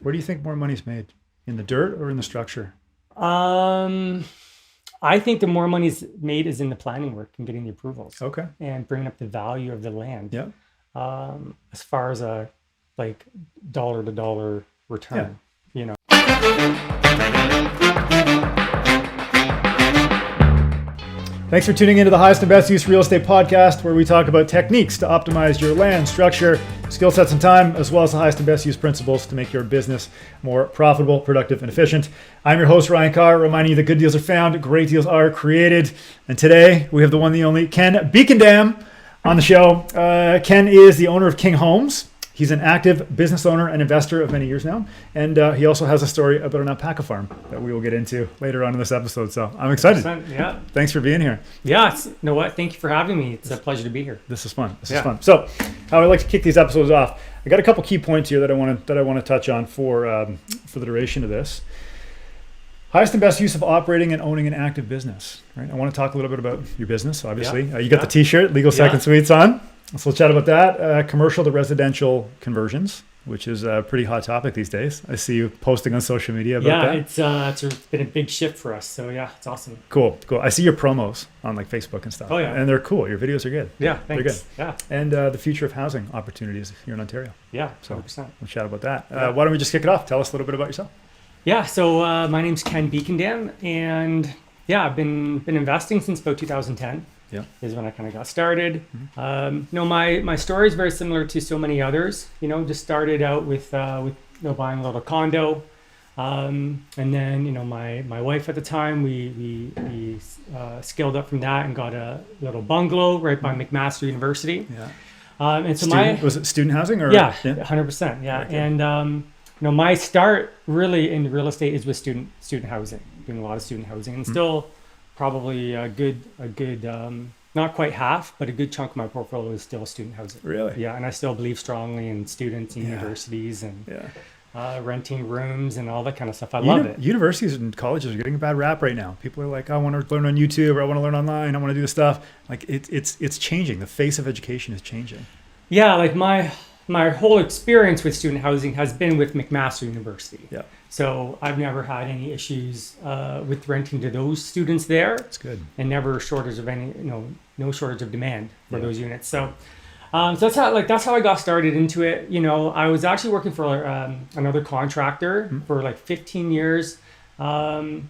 Where do you think more money's made? In the dirt or in the structure? I think the more money's made is in the planning work and getting the approvals. Okay. And bringing up the value of the land. Yeah. As far as a like dollar to dollar return, you know. Thanks for tuning into the Highest and Best Use Real Estate podcast, where we talk about techniques to optimize your land, structure, skill sets, and time, as well as the highest and best use principles to make your business more profitable, productive, and efficient. I'm your host, Ryan Carr, reminding you that good deals are found, great deals are created. And today we have the one, the only Ken Bekendam on the show. Ken is the owner of King Homes. He's an active business owner and investor of many years now. And he also has a story about an alpaca farm that we will get into later on in this episode. So I'm excited. Yeah. Thanks for being here. Yeah. You know what? Thank you for having me. It's a pleasure to be here. This is fun. This is fun. So how I like to kick these episodes off, I got a couple key points here that I want to touch on for the duration of this. Highest and best use of operating and owning an active business. Right. I want to talk a little bit about your business, obviously. You got the T-shirt, Legal Second Suites on. So we'll chat about that. Commercial to residential conversions, which is a pretty hot topic these days. I see you posting on social media about that. Yeah, it's been a big shift for us. So yeah, it's awesome. Cool. I see your promos on like Facebook and stuff. Oh yeah. And they're cool. Your videos are good. Yeah, thanks. They're good. Yeah. And the future of housing opportunities here in Ontario. Yeah, 100%. So we'll chat about that. Why don't we just kick it off? Tell us a little bit about yourself. Yeah, so my name's Ken Bekendam, and I've been investing since about 2010. Yeah, is when I kind of got started. My story is very similar to so many others. Just started out with buying a little condo, and then my wife at the time we scaled up from that and got a little bungalow right by McMaster University. Yeah, and so was it student housing or 100%. Yeah, okay. And my start really in real estate is with student housing, doing a lot of student housing, and still. Probably a good, not quite half, but a good chunk of my portfolio is still student housing. Really? Yeah, and I still believe strongly in students and universities and renting rooms and all that kind of stuff. I love it. Universities and colleges are getting a bad rap right now. People are like, I want to learn on YouTube, or I want to learn online, I want to do this stuff. Like it's changing. The face of education is changing. Yeah, like my whole experience with student housing has been with McMaster University. Yeah. So I've never had any issues with renting to those students there. That's good. And never shortage of no shortage of demand for those units. So that's how I got started into it. I was actually working for another contractor for like 15 years. My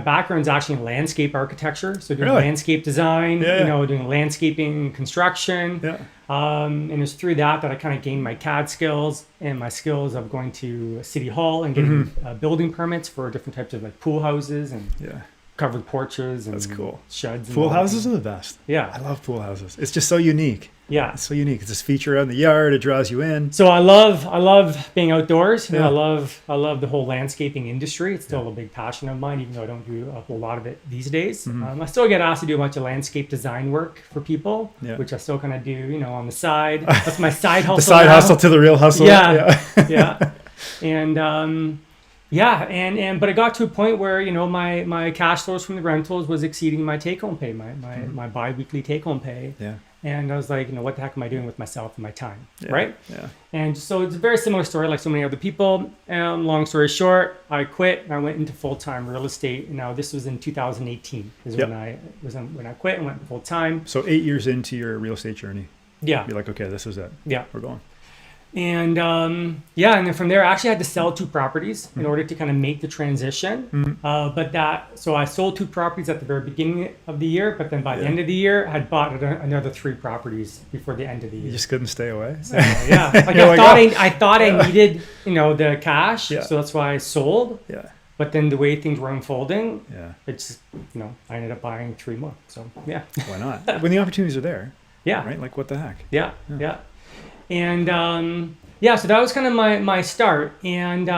background is actually in landscape architecture, so doing landscape design, doing landscaping construction. Yeah. And it was through that I kind of gained my CAD skills and my skills of going to City Hall and getting building permits for different types of like pool houses and covered porches and that's cool. Sheds. Pool houses are the best. Yeah. I love pool houses. It's just so unique. Yeah. It's so unique. It's this feature out in the yard. It draws you in. So I love being outdoors. I love the whole landscaping industry. It's still a big passion of mine, even though I don't do a whole lot of it these days. I still get asked to do a bunch of landscape design work for people, which I still kind of do, on the side. That's my side hustle. The side hustle to the real hustle. Yeah. And but it got to a point where my cash flows from the rentals was exceeding my take home pay, my bi-weekly take home pay. Yeah. And I was like, what the heck am I doing with myself and my time, right? Yeah. And so it's a very similar story like so many other people. Long story short, I quit and I went into full-time real estate. Now this was in 2018 is when I quit and went full-time. So 8 years into your real estate journey. Yeah. You're like, okay, this is it. Yeah. We're going. And and then from there I actually had to sell 2 properties in order to kind of make the transition. So I sold 2 properties at the very beginning of the year, but then by the end of the year I had bought another 3 properties before the end of the year. You just couldn't stay away. So, I thought I needed the cash, so that's why I sold. Yeah. But then the way things were unfolding, it's I ended up buying 3 more. So yeah. Why not? When the opportunities are there. Yeah. Right. Like what the heck. Yeah. And so that was kind of my start. And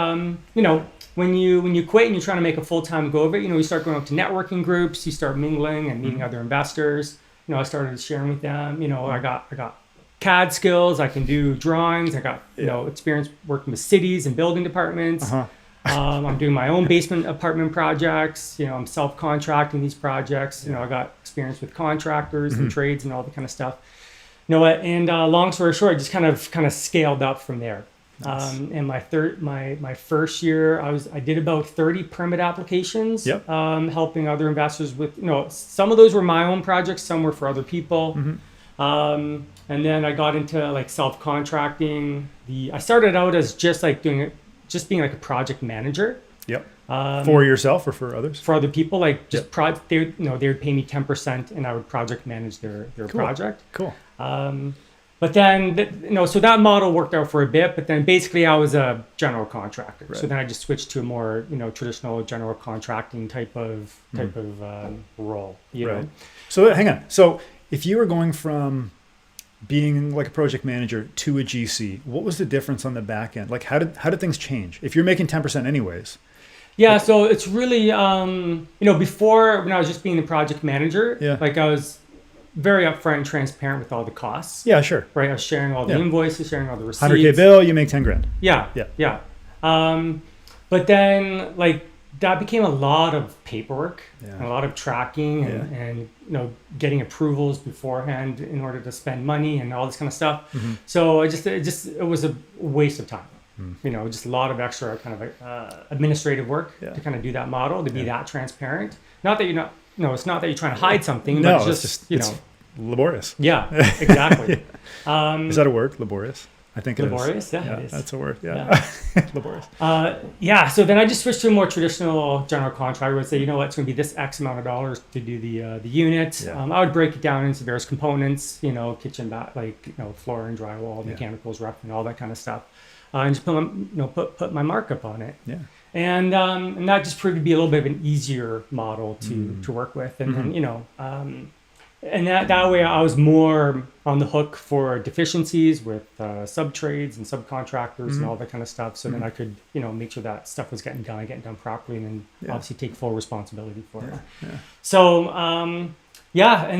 when you quit and you're trying to make a full-time go of it, you start going up to networking groups, you start mingling and meeting other investors. I started sharing with them. I got CAD skills, I can do drawings, I got experience working with cities and building departments. I'm doing my own basement apartment projects. I'm self-contracting these projects. I got experience with contractors and trades and all that kind of stuff. And long story short, I just kind of scaled up from there. Nice. In my first year, I did about 30 permit applications, Yep. helping other investors with, some of those were my own projects, some were for other people. And then I got into like self-contracting. I started out as just being like a project manager. Yep. For yourself or for others? For other people, like just they would pay me 10% and I would project manage their project. Cool. But then, so that model worked out for a bit, but then basically I was a general contractor. Right. So then I just switched to a more, traditional general contracting type of role, you know. So hang on. So if you were going from being like a project manager to a GC, what was the difference on the back end? Like how did things change? If you're making 10% anyways. Yeah, so it's really, before when I was just being the project manager, like I was very upfront and transparent with all the costs. Yeah, sure. Right, I was sharing all the invoices, sharing all the receipts. 100K bill, you make 10 grand. Yeah. But then like that became a lot of paperwork, and a lot of tracking, and getting approvals beforehand in order to spend money and all this kind of stuff. So it was a waste of time. Just a lot of extra kind of administrative work to kind of do that model, to be that transparent. Not that it's not that you're trying to hide something, but it's just it's laborious. Yeah, exactly. Is that a word? Laborious? I think it laborious, is. Yeah, it is. That's a word. Yeah. Laborious. So then I just switched to a more traditional general contractor. I would say, it's going to be this X amount of dollars to do the unit. Yeah. I would break it down into various components, kitchen, floor and drywall, mechanicals, rough, and all that kind of stuff. And just put my markup on it. Yeah. And that just proved to be a little bit of an easier model to work with. And then, and that way I was more on the hook for deficiencies with sub-trades and subcontractors and all that kind of stuff. So then I could, make sure that stuff was getting done properly, and then obviously take full responsibility for it. Yeah. So, and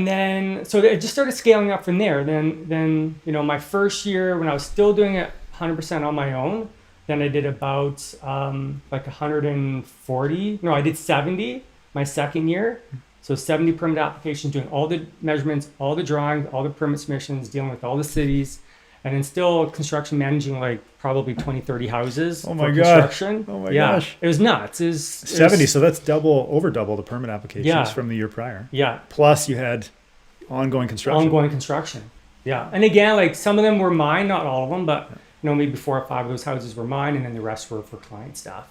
then, so it just started scaling up from there. Then, my first year when I was still doing it 100% on my own, then I did about 140. No, I did 70 my second year. So 70 permit applications, doing all the measurements, all the drawings, all the permit submissions, dealing with all the cities, and then still construction managing like probably 20, 30 houses for construction. Oh my gosh. It was nuts. It was 70, so that's over double the permit applications from the year prior. Yeah. Plus you had ongoing construction. Yeah. And again, like some of them were mine, not all of them, but maybe 4 or 5 of those houses were mine, and then the rest were for client stuff.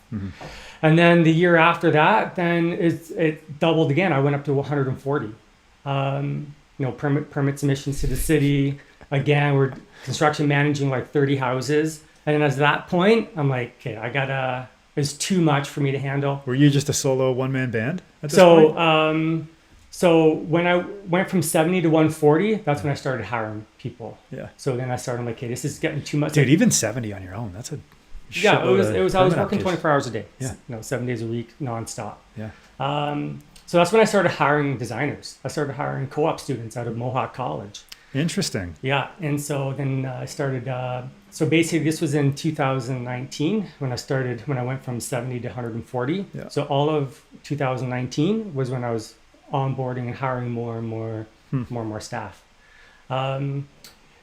And then the year after that, then it doubled again. I went up to 140. Permit submissions to the city. Again, we're construction managing like 30 houses. And then at that point, I'm like, okay, it's too much for me to handle. Were you just a solo one-man band at this point? So when I went from 70 to 140, that's when I started hiring people. Yeah. So then I started like, okay, this is getting too much. Dude, even 70 on your own, that's a it was. I was working 24 hours a day. Yeah. 7 days a week, nonstop. Yeah. So that's when I started hiring designers. I started hiring co-op students out of Mohawk College. Interesting. Yeah, and so then I started. So basically, this was in 2019 when I went from 70 to 140. Yeah. So all of 2019 was when I was onboarding and hiring more and more staff. And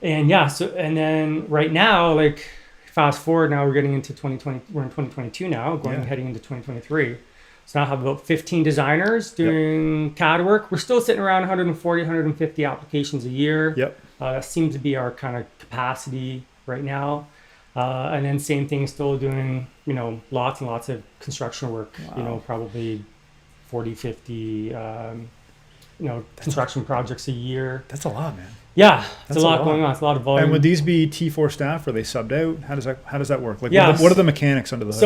then right now, like fast forward, now we're getting into 2020. We're in 2022 now, heading into 2023. So now I have about 15 designers doing CAD work. We're still sitting around 140, 150 applications a year. Yep. That seems to be our kind of capacity right now. And then same thing, still doing, lots and lots of construction work, Wow. Probably 40, 50, construction projects a year. That's a lot, man. Yeah, it's a lot going on. It's a lot of volume. And would these be T4 staff? Are they subbed out? How does that work? Like, Yes. what are the mechanics under the hood?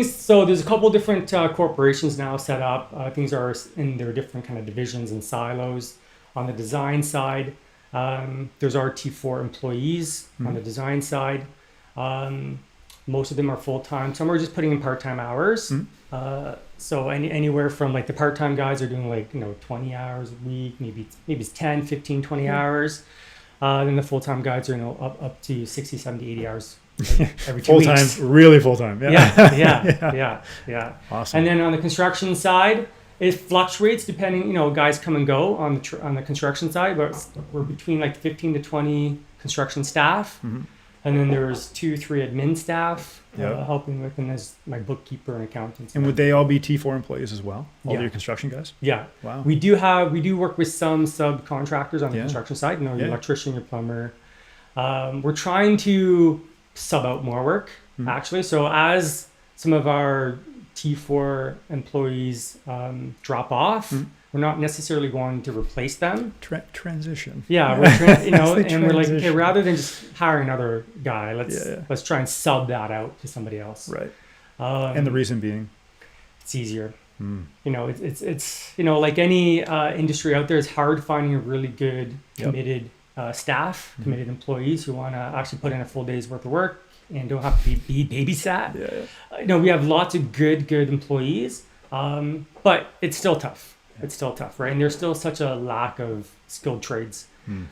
So there's a couple different corporations now set up. Things are in their different kind of divisions and silos. On the design side, there's our T4 employees on the design side. Most of them are full-time. Some are just putting in part-time hours. So anywhere from like the part-time guys are doing like 20 hours a week, maybe it's 10, 15, 20 hours. Then the full-time guys are up to 60, 70, 80 hours every 2 weeks. Full-time, really full-time. Yeah. Awesome. And then on the construction side, it fluctuates depending, guys come and go on the construction side, but we're between like 15 to 20 construction staff. And then there's 2-3 admin staff Yep. helping with, and there's my bookkeeper and accountants. And would they all be T4 employees as well? All Yeah. your construction guys? Yeah. Wow. We do work with some subcontractors on the Yeah. construction side, your Yeah. electrician, your plumber. We're trying to sub out more work, actually. So as some of our T4 employees drop off, we're not necessarily going to replace them. Transition. Yeah, we're and we're like, okay, transition. rather than just hire another guy, Yeah. let's try and sub that out to somebody else. Right. And the reason being? It's easier. It's like any industry out there, it's hard finding a really good, committed staff, committed employees who want to actually put in a full day's worth of work and don't have to be babysat. Yeah. We have lots of good employees, but it's still tough. It's still tough, right? And there's still such a lack of skilled trades.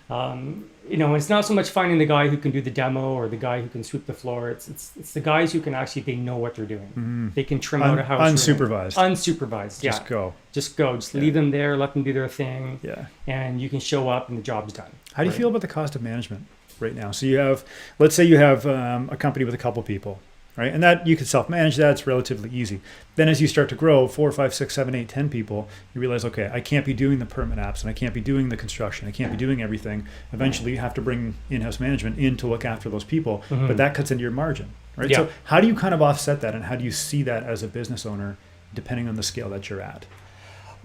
It's not so much finding the guy who can do the demo or the guy who can sweep the floor. It's the guys who can actually, they know what they're doing. They can trim out a house. Unsupervised. Unsupervised, yeah. Just go. Just leave them there, let them do their thing. Yeah. And you can show up and the job's done. How do you feel about the cost of management right now? So let's say you have a company with a couple people, right? And that you can self-manage that. It's relatively easy. Then as you start to grow, 4, 5, 6, 7, 8, 10 people, you realize, okay, I can't be doing the permit apps and I can't be doing the construction. I can't be doing everything. Eventually you have to bring in-house management in to look after those people, but that cuts into your margin, right? Yeah. So how do you kind of offset that, and how do you see that as a business owner, depending on the scale that you're at?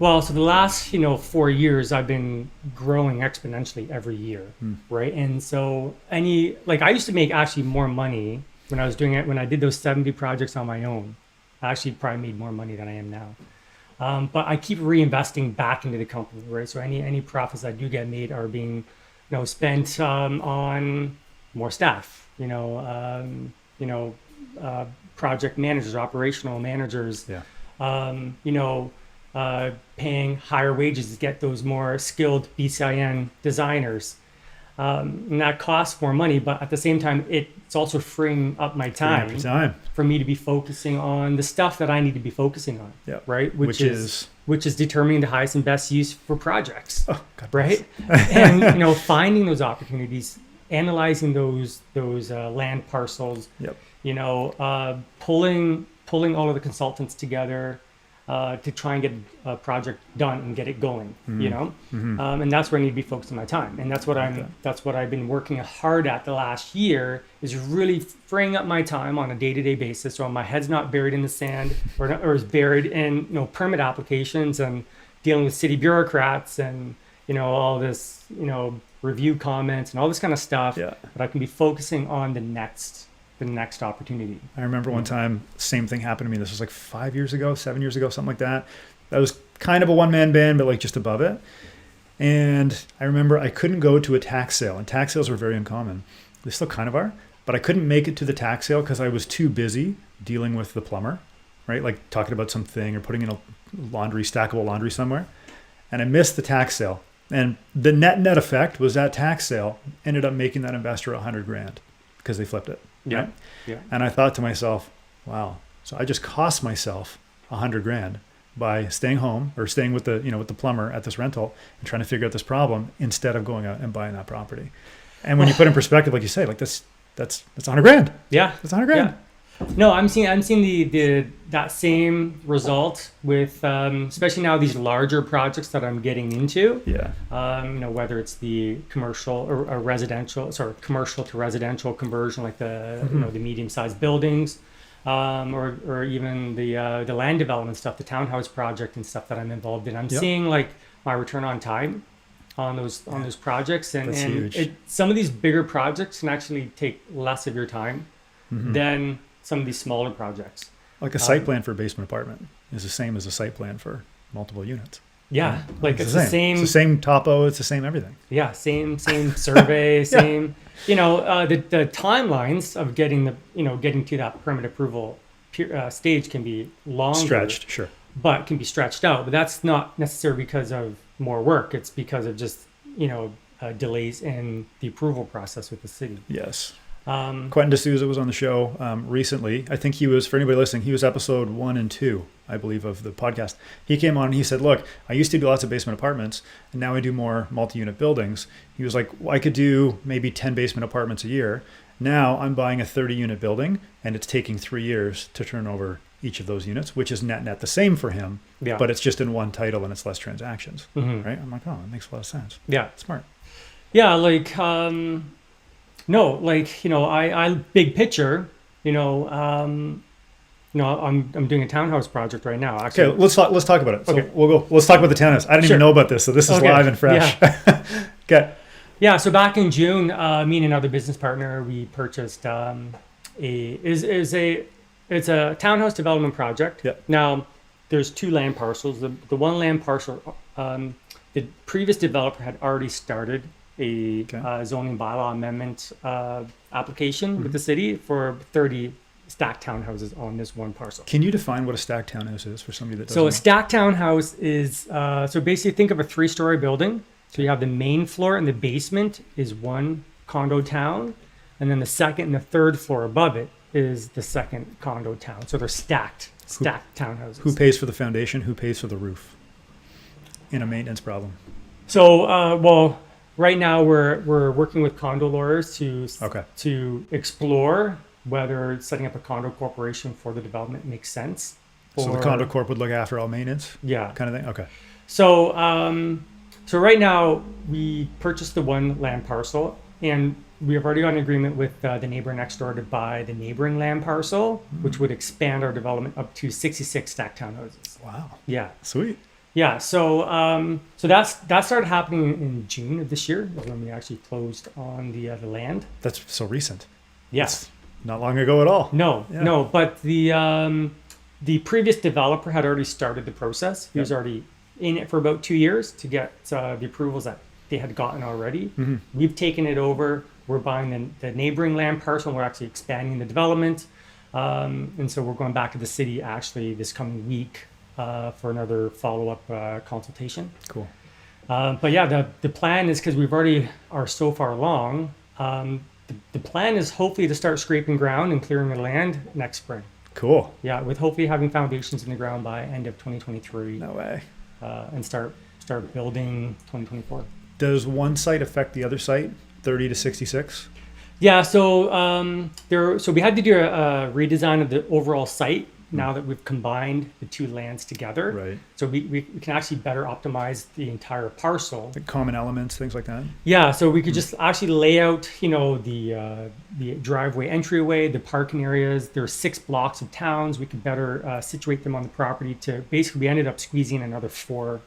Well, so the last, 4 years, I've been growing exponentially every year, right? And so I used to make actually more money when I was doing it, when I did those 70 projects on my own. I actually probably made more money than I am now. But I keep reinvesting back into the company, right? So any profits I do get made are being, spent on more staff, project managers, operational managers, paying higher wages to get those more skilled BCIN designers. And that costs more money, but at the same time, it's also freeing up my time for me to be focusing on the stuff that I need to be focusing on, right? Which is determining the highest and best use for projects, right? And finding those opportunities, analyzing those land parcels, pulling all of the consultants together. To try and get a project done and get it going, and that's where I need to be focusing my time, and that's what I've been working hard at the last year, is really freeing up my time on a day-to-day basis, so my head's not buried in the sand or is buried in permit applications and dealing with city bureaucrats and all this review comments and all this kind of stuff. But I can be focusing on the next opportunity. I remember one time, same thing happened to me. This was like 5 years ago, 7 years ago, something like that. That was kind of a one-man band, but like just above it. And I remember I couldn't go to a tax sale, and tax sales were very uncommon. They still kind of are, but I couldn't make it to the tax sale because I was too busy dealing with the plumber, right? Like talking about something or putting in a stackable laundry somewhere. And I missed the tax sale. And the net effect was that tax sale ended up making that investor $100,000 because they flipped it. Right? Yeah. And I thought to myself, wow, so I just cost myself $100,000 by staying home or staying with the plumber at this rental and trying to figure out this problem instead of going out and buying that property. And when you put in perspective, like you say, like that's $100,000. Yeah. That's $100,000. Yeah. No, I'm seeing that same result with especially now these larger projects that I'm getting into. Yeah. Whether it's the commercial or residential, commercial to residential conversion, like the the medium-sized buildings, or even the land development stuff, the townhouse project and stuff that I'm involved in. I'm seeing like my return on time on those projects, and huge. Some of these bigger projects can actually take less of your time than some of these smaller projects. Like a site plan for a basement apartment is the same as a site plan for multiple units. Yeah, like it's the same. It's the same topo. It's the same everything. Yeah, same survey, same. The timelines of getting to that permit approval stage can be longer. Stretched, sure. But can be stretched out. But that's not necessarily because of more work. It's because of just delays in the approval process with the city. Yes. Quentin D'Souza was on the show recently. I think he was, for anybody listening, he was episode 1 and 2, I believe, of the podcast. He came on and he said, look, I used to do lots of basement apartments, and now I do more multi-unit buildings. He was like, well, I could do maybe 10 basement apartments a year, Now I'm buying a 30 unit building and it's taking 3 years to turn over each of those units, which is net the same for him, but it's just in one title and it's less transactions, right? I'm like, oh, that makes a lot of sense. Yeah. Smart. Yeah. Like, no, like, I big picture, I'm doing a townhouse project right now. Actually. Okay, let's talk about it. So Okay. let's talk about the townhouse. I didn't even know about this, so this is live and fresh. Yeah. Okay. Yeah, so back in June, me and another business partner, we purchased it's a townhouse development project. Yep. Now, there's 2 land parcels. The one land parcel, the previous developer had already started a zoning bylaw amendment application with the city for 30 stacked townhouses on this one parcel. Can you define what a stacked townhouse is for somebody that doesn't So know? a stacked townhouse is, so basically think of a 3-story building. So you have the main floor and the basement is one condo town. And then the second and the third floor above it is the second condo town. So they're stacked townhouses. Who pays for the foundation? Who pays for the roof? In a maintenance problem. So, well, right now we're working with condo lawyers to explore whether setting up a condo corporation for the development makes sense. So the condo corp would look after all maintenance? Yeah. Kind of thing? Okay. So right now we purchased the one land parcel and we have already got an agreement with the neighbor next door to buy the neighboring land parcel, which would expand our development up to 66 stacked townhouses. Wow. Yeah. Sweet. Yeah. So that started happening in June of this year when we actually closed on the land. That's so recent. Yes. That's not long ago at all. No. But the previous developer had already started the process. He was already in it for about 2 years to get the approvals that they had gotten already. We've taken it over. We're buying the neighboring land parcel and we're actually expanding the development. And so we're going back to the city actually this coming week for another follow-up consultation. Cool. But yeah, the plan is because we've already are so far along, the plan is hopefully to start scraping ground and clearing the land next spring. Cool. Yeah, with hopefully having foundations in the ground by end of 2023. No way. And start building 2024. Does one site affect the other site, 30 to 66? Yeah, so so we had to do a redesign of the overall site now that we've combined the 2 lands together. Right. So we can actually better optimize the entire parcel. Like common elements, things like that? Yeah, so we could just actually lay out, the driveway entryway, the parking areas. There are 6 blocks of towns. We could better situate them on the property to basically, we ended up squeezing another four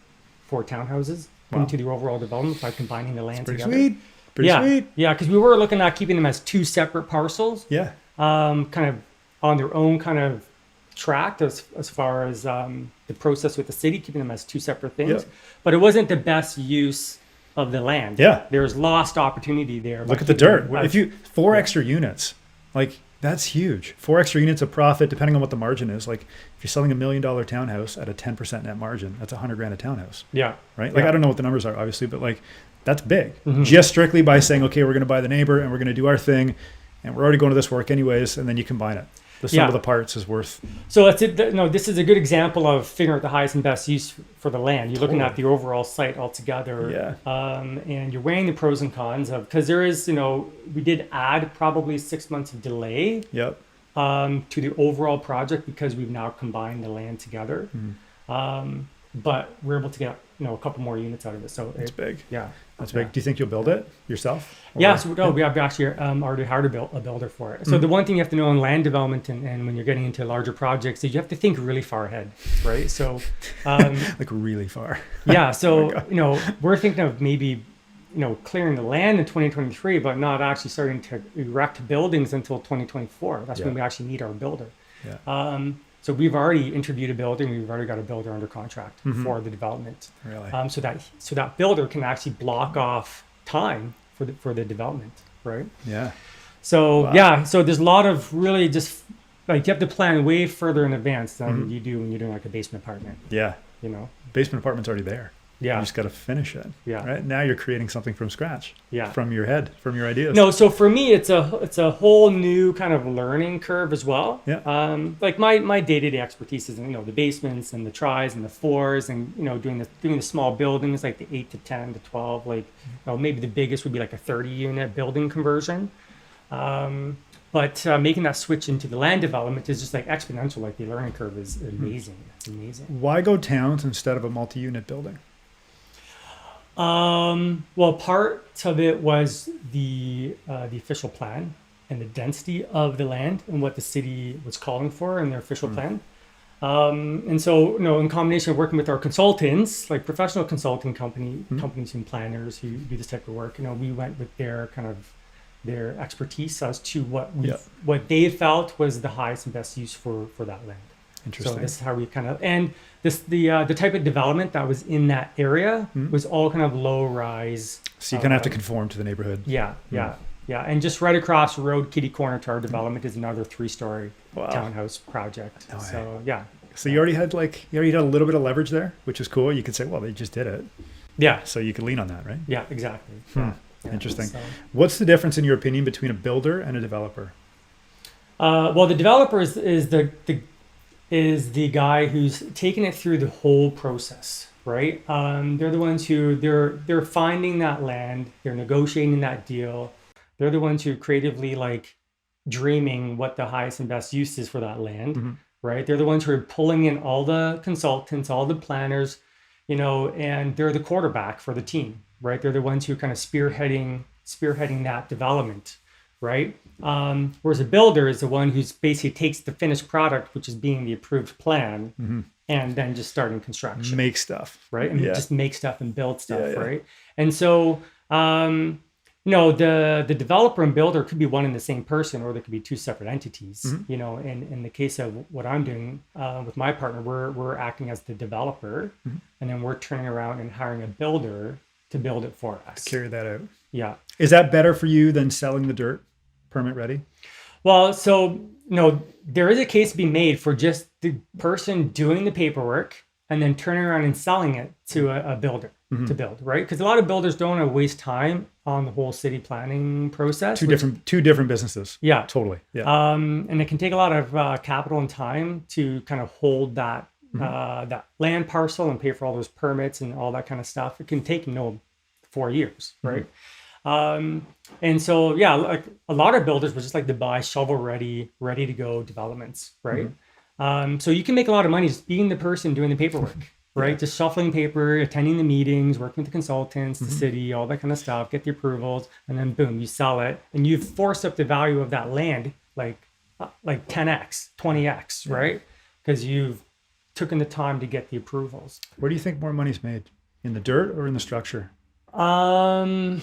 townhouses into the overall development by combining the land together. Pretty sweet. Yeah, because we were looking at keeping them as 2 separate parcels. Yeah. Kind of on their own kind of track as far as the process with the city, keeping them as 2 separate things. Yeah. But it wasn't the best use of the land. Yeah. There's lost opportunity there. Look at the dirt. If you 4 extra units, like that's huge. 4 extra units of profit, depending on what the margin is. Like if you're selling $1 million townhouse at a 10% net margin, that's $100,000 a townhouse. Yeah. Right. Like I don't know what the numbers are, obviously, but like that's big. Just strictly by saying, okay, we're going to buy the neighbor and we're going to do our thing, and we're already going to this work anyways, and then you combine it. The sum of the parts is worth. So that's it. No, this is a good example of figuring out the highest and best use for the land. You're looking at the overall site altogether. Yeah. And you're weighing the pros and cons of, because there is, we did add probably 6 months of delay. Yep. To the overall project because we've now combined the land together. But we're able to get a couple more units out of it. So it's big. Yeah. That's big. Do you think you'll build it yourself? Yeah, so we have actually already hired a builder for it. So the one thing you have to know in land development and when you're getting into larger projects is you have to think really far ahead, right? So like really far. Yeah. So we're thinking of maybe clearing the land in 2023, but not actually starting to erect buildings until 2024. That's when we actually need our builder. Yeah. So we've already interviewed a builder and we've already got a builder under contract for the development. Really? So that builder can actually block off time for the development, right? Yeah. So so there's a lot of really just like you have to plan way further in advance than you do when you're doing like a basement apartment. Yeah. Basement apartment's already there. Yeah. You just got to finish it. Yeah. Right now you're creating something from scratch. Yeah. From your head, from your ideas. No, so for me, it's a whole new kind of learning curve as well. Yeah. Like my day-to-day expertise is in, the basements and the tries and the floors and, doing the small buildings, like the 8 to 10 to 12, like, maybe the biggest would be like a 30 unit building conversion. But making that switch into the land development is just like exponential. Like the learning curve is amazing. It's amazing. Why go towns instead of a multi-unit building? Well, part of it was the official plan and the density of the land and what the city was calling for in their official plan. And so, in combination of working with our consultants, like professional consulting companies and planners who do this type of work, we went with their their expertise as to what they felt was the highest and best use for that land. Interesting. So this is how we the type of development that was in that area was all kind of low rise. So you kind of have to conform to the neighborhood. Yeah. And just right across the road, kitty corner to our development is another 3-story townhouse project. No way. So yeah. So you already had a little bit of leverage there, which is cool. You could say, well, they just did it. Yeah. So you could lean on that, right? Yeah, exactly. Yeah, interesting. so. What's the difference in your opinion between a builder and a developer? Well, the developer is the guy who's taking it through the whole process, right? They're the ones who they're finding that land, they're negotiating that deal. They're the ones who creatively like dreaming what the highest and best use is for that land, right? They're the ones who are pulling in all the consultants, all the planners, and they're the quarterback for the team, right? They're the ones who are kind of spearheading that development, right? Whereas a builder is the one who's basically takes the finished product, which is being the approved plan, and then just starting construction. Make stuff. Right? And just make stuff and build stuff, right? And so, the developer and builder could be one and the same person, or there could be two separate entities. In the case of what I'm doing with my partner, we're acting as the developer, and then we're turning around and hiring a builder to build it for us. To carry that out. Yeah. Is that better for you than selling the dirt permit ready? Well, so, there is a case to be made for just the person doing the paperwork and then turning around and selling it to a builder to build, right? Because a lot of builders don't want to waste time on the whole city planning process. Two different businesses. Yeah. Totally. Yeah. And it can take a lot of capital and time to kind of hold that that land parcel and pay for all those permits and all that kind of stuff. It can take 4 years, right? And so, like a lot of builders would just like to buy shovel ready to go developments, right? So you can make a lot of money just being the person doing the paperwork, right? Just shuffling paper, attending the meetings, working with the consultants, the city, all that kind of stuff, get the approvals, and then boom, you sell it, and you've forced up the value of that land like 10x, 20x, right? Because you've taken the time to get the approvals. Where do you think more money's made? In the dirt or in the structure? I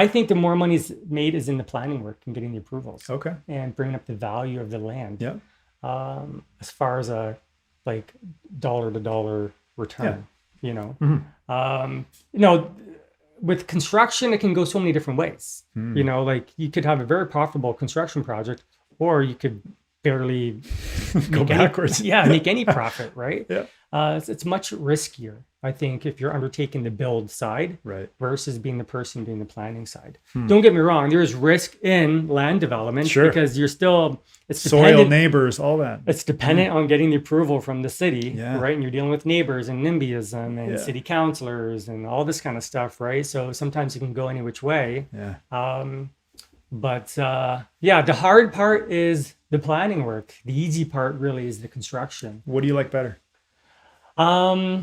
think the more money's made is in the planning work and getting the approvals. Okay. And bringing up the value of the land. Yeah. As far as a dollar to dollar return, with construction, it can go so many different ways. You could have a very profitable construction project, or you could barely go backwards. Make any profit, right? Yeah. It's much riskier, I think, if you're undertaking the build side, right, versus being the person doing the planning side. Don't get me wrong, there is risk in land development, because you're still soil, neighbors, all that. It's dependent on getting the approval from the city, right? And you're dealing with neighbors and NIMBYism and city councilors and all this kind of stuff, right? So sometimes it can go any which way. Yeah. But the hard part is the planning work. The easy part really is the construction. What do you like better? I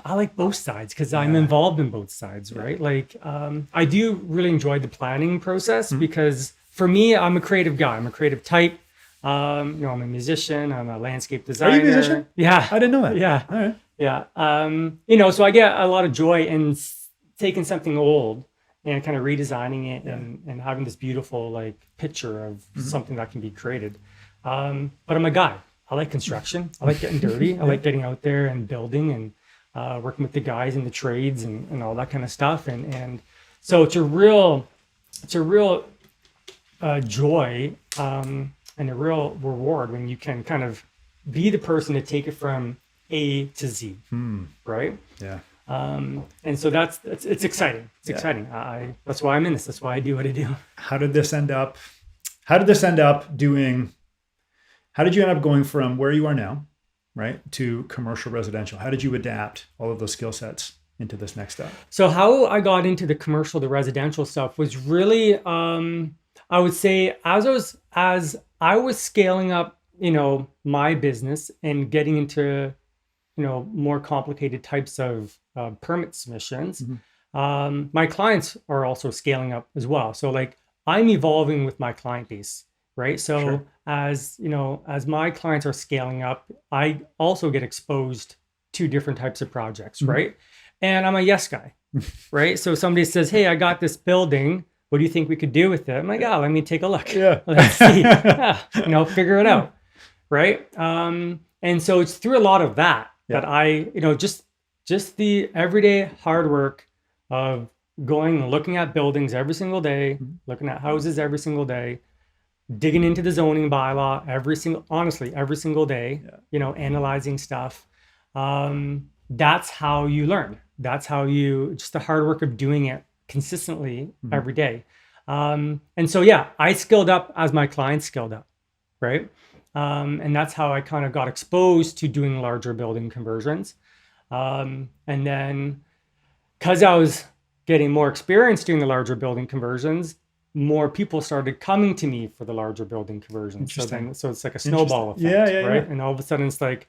like both sides because I'm involved in both sides, right? Like, I do really enjoy the planning process because for me, I'm a creative guy. I'm a creative type. I'm a musician. I'm a landscape designer. Are you a musician? Yeah. I didn't know that. Yeah. All right. Yeah. So I get a lot of joy in taking something old and kind of redesigning it and having this beautiful picture of something that can be created. But I'm a guy. I like construction. I like getting dirty. I like getting out there and building and working with the guys in the trades and all that kind of stuff. And so it's a real joy and a real reward when you can kind of be the person to take it from A to Z, right? Yeah. And so it's exciting. It's exciting. That's why I'm in this. That's why I do what I do. How did you end up going from where you are now, right, to commercial residential? How did you adapt all of those skill sets into this next step? So how I got into the commercial, the residential stuff was really, I would say as I was scaling up, my business and getting into, more complicated types of permit submissions, my clients are also scaling up as well. So like I'm evolving with my client base, right? So Sure. as my clients are scaling up, I also get exposed to different types of projects, right? And I'm a yes guy, right? So somebody says, "Hey, I got this building. What do you think we could do with it?" I'm like, "Oh, let me take a look. Yeah. Let's see. Yeah, figure it out." Right. And so it's through a lot of that that I, just the everyday hard work of going and looking at buildings every single day, looking at houses every single day, digging into the zoning bylaw honestly, every single day, analyzing stuff. That's how you learn. That's how just the hard work of doing it consistently every day. And so, I skilled up as my clients skilled up, right? And that's how I kind of got exposed to doing larger building conversions. And then because I was getting more experience doing the larger building conversions, more people started coming to me for the larger building conversions. So it's like a snowball effect, right? And all of a sudden it's like,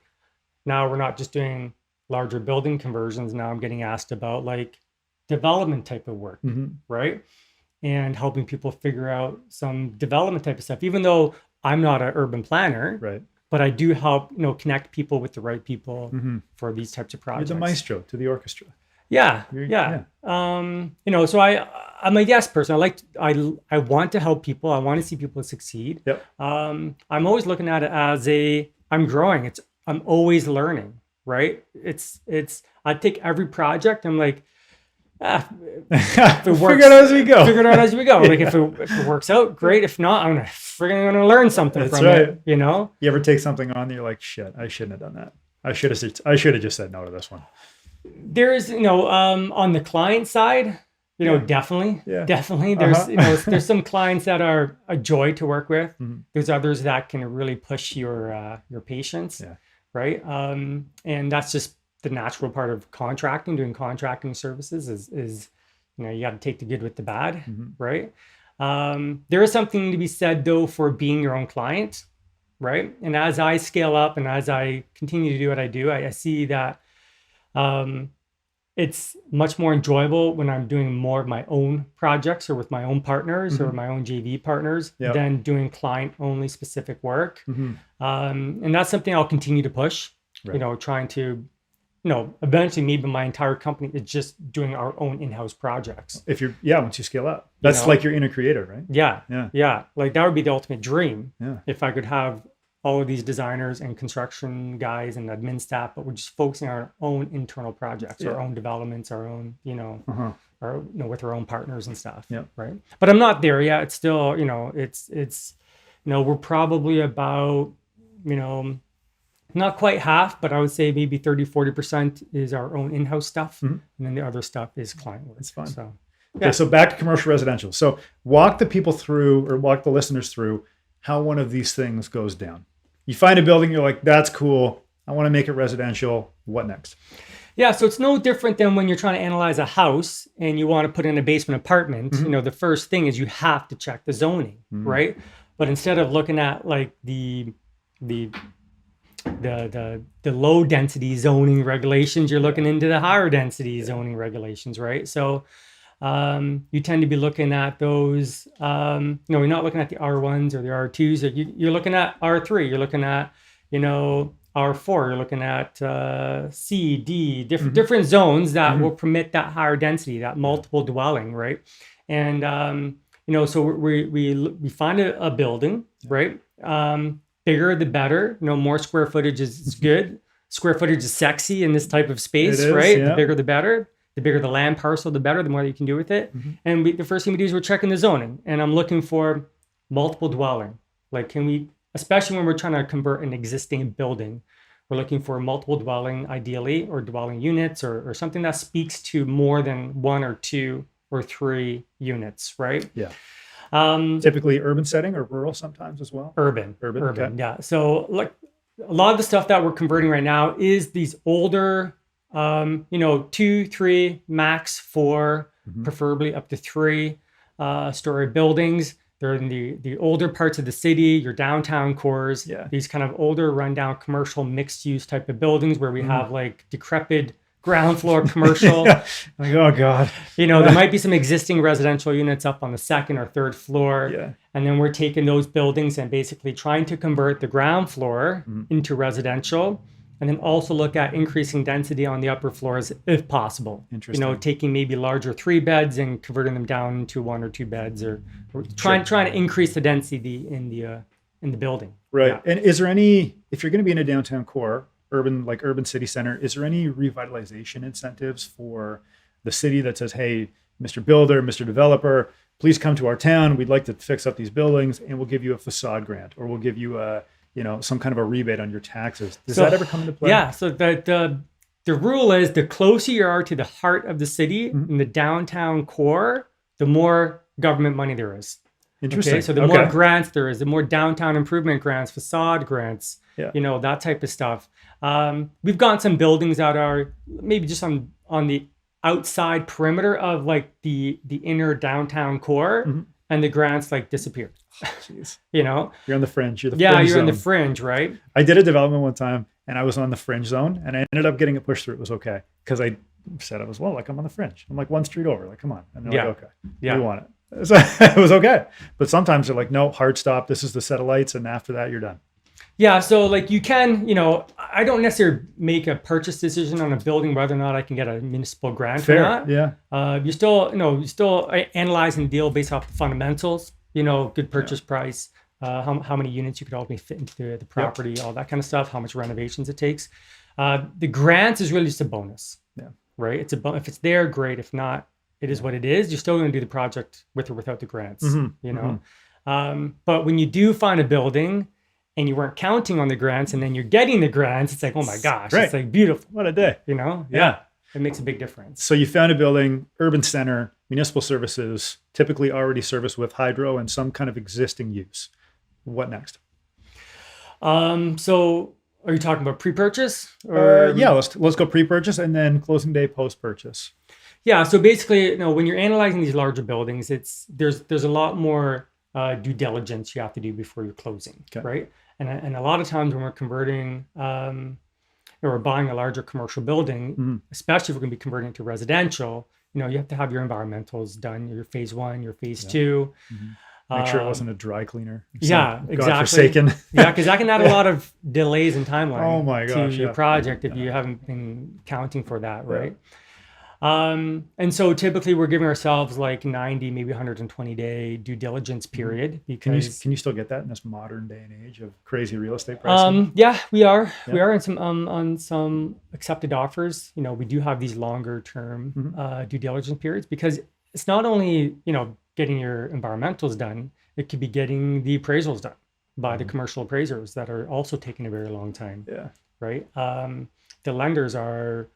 now we're not just doing larger building conversions. Now I'm getting asked about like development type of work, right? And helping people figure out some development type of stuff, even though I'm not an urban planner, Right. but I do help, connect people with the right people for these types of projects. You're the maestro to the orchestra. Yeah. So I'm a yes person. I want to help people. I want to see people succeed. Yep. I'm always looking at it as I'm growing. I'm always learning, right? I take every project. I'm like, if it works, figure it out as we go. Figure it out as we go. Like if it works out, great. If not, I'm gonna learn something from it. You ever take something on that you're like, shit, I shouldn't have done that. I should have just said no to this one. There's, on the client side, definitely. There's some clients that are a joy to work with. There's others that can really push your patience, right? And that's just the natural part of contracting. Doing contracting services is you got to take the good with the bad, right? There is something to be said though for being your own client, right? And as I scale up and as I continue to do what I do, I see that it's much more enjoyable when I'm doing more of my own projects or with my own partners or my own JV partners than doing client only specific work. And that's something I'll continue to push, trying to, eventually maybe my entire company is just doing our own in-house projects. Once you scale up, that's like your inner creator, right? Yeah. Like that would be the ultimate dream. Yeah. If I could have all of these designers and construction guys and admin staff, but we're just focusing on our own internal projects, our own developments, our own, with our own partners and stuff. Yeah. Right. But I'm not there yet. It's still, we're probably about, not quite half, but I would say maybe 30-40% is our own in-house stuff. And then the other stuff is client work. It's fun. So, okay, so back to commercial residential. So walk the people through, or walk the listeners through, how one of these things goes down. You find a building, you're like, that's cool. I want to make it residential. What next? Yeah, so it's no different than when you're trying to analyze a house and you want to put in a basement apartment. The first thing is you have to check the zoning, right? But instead of looking at like the low density zoning regulations, you're looking into the higher density zoning regulations, right? So you tend to be looking at those, you're not looking at the R1s or the R2s, you're looking at R3, you're looking at, R4, you're looking at C, D, different zones that will permit that higher density, that multiple dwelling, right? And, so we find a building, right? Bigger the better, more square footage is good. Square footage is sexy in this type of space, right? The bigger the better. The bigger the land parcel, the better, the more that you can do with it. And the first thing we do is we're checking the zoning. And I'm looking for multiple dwelling. Like especially when we're trying to convert an existing building, we're looking for multiple dwelling ideally, or dwelling units, or something that speaks to more than 1 or 2 or 3 units, right? Yeah. Typically urban setting or rural sometimes as well? Urban, okay. Yeah. So like a lot of the stuff that we're converting right now is these older 2, 3, max 4, preferably up to 3 story buildings. They're in the older parts of the city, your downtown cores, these kind of older rundown commercial mixed use type of buildings where we have like decrepit ground floor commercial. Like, oh God. There might be some existing residential units up on the second or third floor. Yeah. And then we're taking those buildings and basically trying to convert the ground floor into residential. And then also look at increasing density on the upper floors if possible. Interesting. Taking maybe larger 3 beds and converting them down into 1 or 2 beds, or trying to increase the density in the building. Right. Yeah. And is there any, if you're going to be in a downtown core, urban city center, is there any revitalization incentives for the city that says, hey, Mr. Builder, Mr. Developer, please come to our town. We'd like to fix up these buildings and we'll give you a facade grant, or we'll give you some kind of a rebate on your taxes. Does that ever come into play? Yeah. So the rule is the closer you are to the heart of the city in the downtown core, the more government money there is. Interesting. Okay? So the more grants there is, the more downtown improvement grants, facade grants, that type of stuff. We've gotten some buildings that are maybe just on the outside perimeter of like the inner downtown core, and the grants like disappeared. Jeez. You're on the fringe. You're the fringe fringe zone. on The fringe, right? I did a development one time and I was on the fringe zone and I ended up getting it pushed through. It was okay because I said I was I'm on the fringe. I'm like 1 street over. Like, come on. And they're like, okay, we want it. So it was okay. But sometimes they're like, no, hard stop. This is the set of lights, and after that, you're done. Yeah, so like you can, I don't necessarily make a purchase decision on a building whether or not I can get a municipal grant or not. Yeah. You're still analyzing the deal based off the fundamentals. Good purchase price, how many units you could ultimately fit into the property, all that kind of stuff, how much renovations it takes. The grants is really just a bonus. Yeah. Right. If it's there, great. If not, it is what it is. You're still going to do the project with or without the grants. But when you do find a building and you weren't counting on the grants and then you're getting the grants, it's like, oh my gosh, great. It's like beautiful. What a day. Yeah. It makes a big difference. So you found a building, urban center, municipal services, typically already serviced with hydro and some kind of existing use. What next? So are you talking about pre-purchase? Or let's go pre-purchase and then closing day post-purchase. Yeah, so basically, when you're analyzing these larger buildings, there's a lot more due diligence you have to do before you're closing, right? And a lot of times when we're converting or buying a larger commercial building, especially if we're going to be converting it to residential, you have to have your environmentals done, your phase 1, your phase 2. Make sure it wasn't a dry cleaner. Exactly. Godforsaken. Because that can add a lot of delays in timeline to your project if you haven't been counting for that, right? And so typically we're giving ourselves like 90, maybe 120 day due diligence period. Because can you still get that in this modern day and age of crazy real estate pricing? Yeah, we are. Yeah. We are on some accepted offers. We do have these longer term due diligence periods because it's not only, getting your environmentals done, it could be getting the appraisals done by the commercial appraisers that are also taking a very long time. Yeah. Right. The lenders are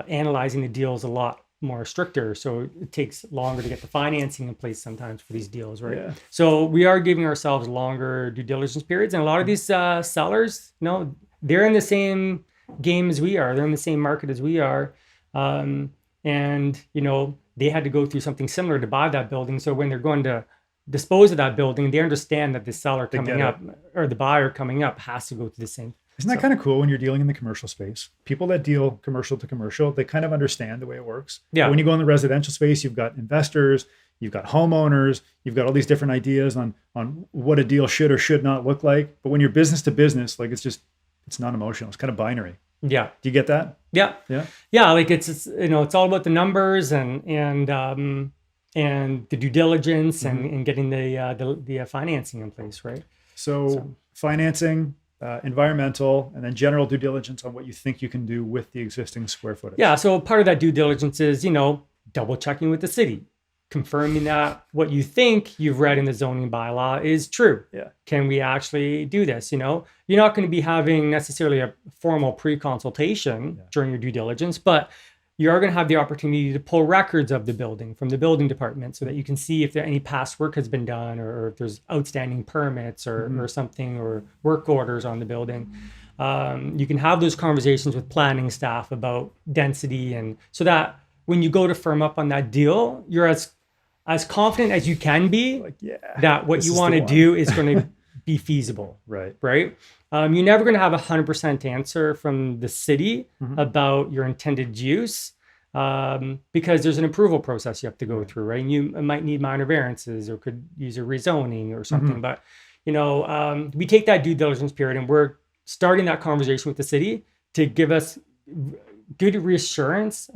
analyzing the deals a lot more stricter, so it takes longer to get the financing in place sometimes for these deals, right? Yeah. So we are giving ourselves longer due diligence periods, and a lot of these sellers, they're in the same game as we are. They're in the same market as we are, and they had to go through something similar to buy that building. So when they're going to dispose of that building, they understand that the seller coming up or the buyer coming up has to go through the same. Isn't that kind of cool when you're dealing in the commercial space? People that deal commercial to commercial, they kind of understand the way it works. Yeah. But when you go in the residential space, you've got investors, you've got homeowners, you've got all these different ideas on what a deal should or should not look like. But when you're business to business, like it's not emotional. It's kind of binary. Yeah. Do you get that? Yeah. Yeah. Yeah. Like it's all about the numbers and the due diligence and getting the financing in place, right? So financing, environmental, and then general due diligence on what you think you can do with the existing square footage. Yeah. So part of that due diligence is, double checking with the city, confirming that what you think you've read in the zoning bylaw is true. Yeah. Can we actually do this? You're not going to be having necessarily a formal pre-consultation during your due diligence, but you are going to have the opportunity to pull records of the building from the building department so that you can see if there any past work has been done or if there's outstanding permits or something or work orders on the building. You can have those conversations with planning staff about density, and so that when you go to firm up on that deal, you're as as confident as you can be Like, yeah, that what this you is the want to one. do is going to be feasible, Right. right? You're never going to have a 100% answer from the city Mhm. about your intended use, because there's an approval process you have to go through, right? And you might need minor variances or could use a rezoning or something. Mhm. But, we take that due diligence period and we're starting that conversation with the city to give us good assurance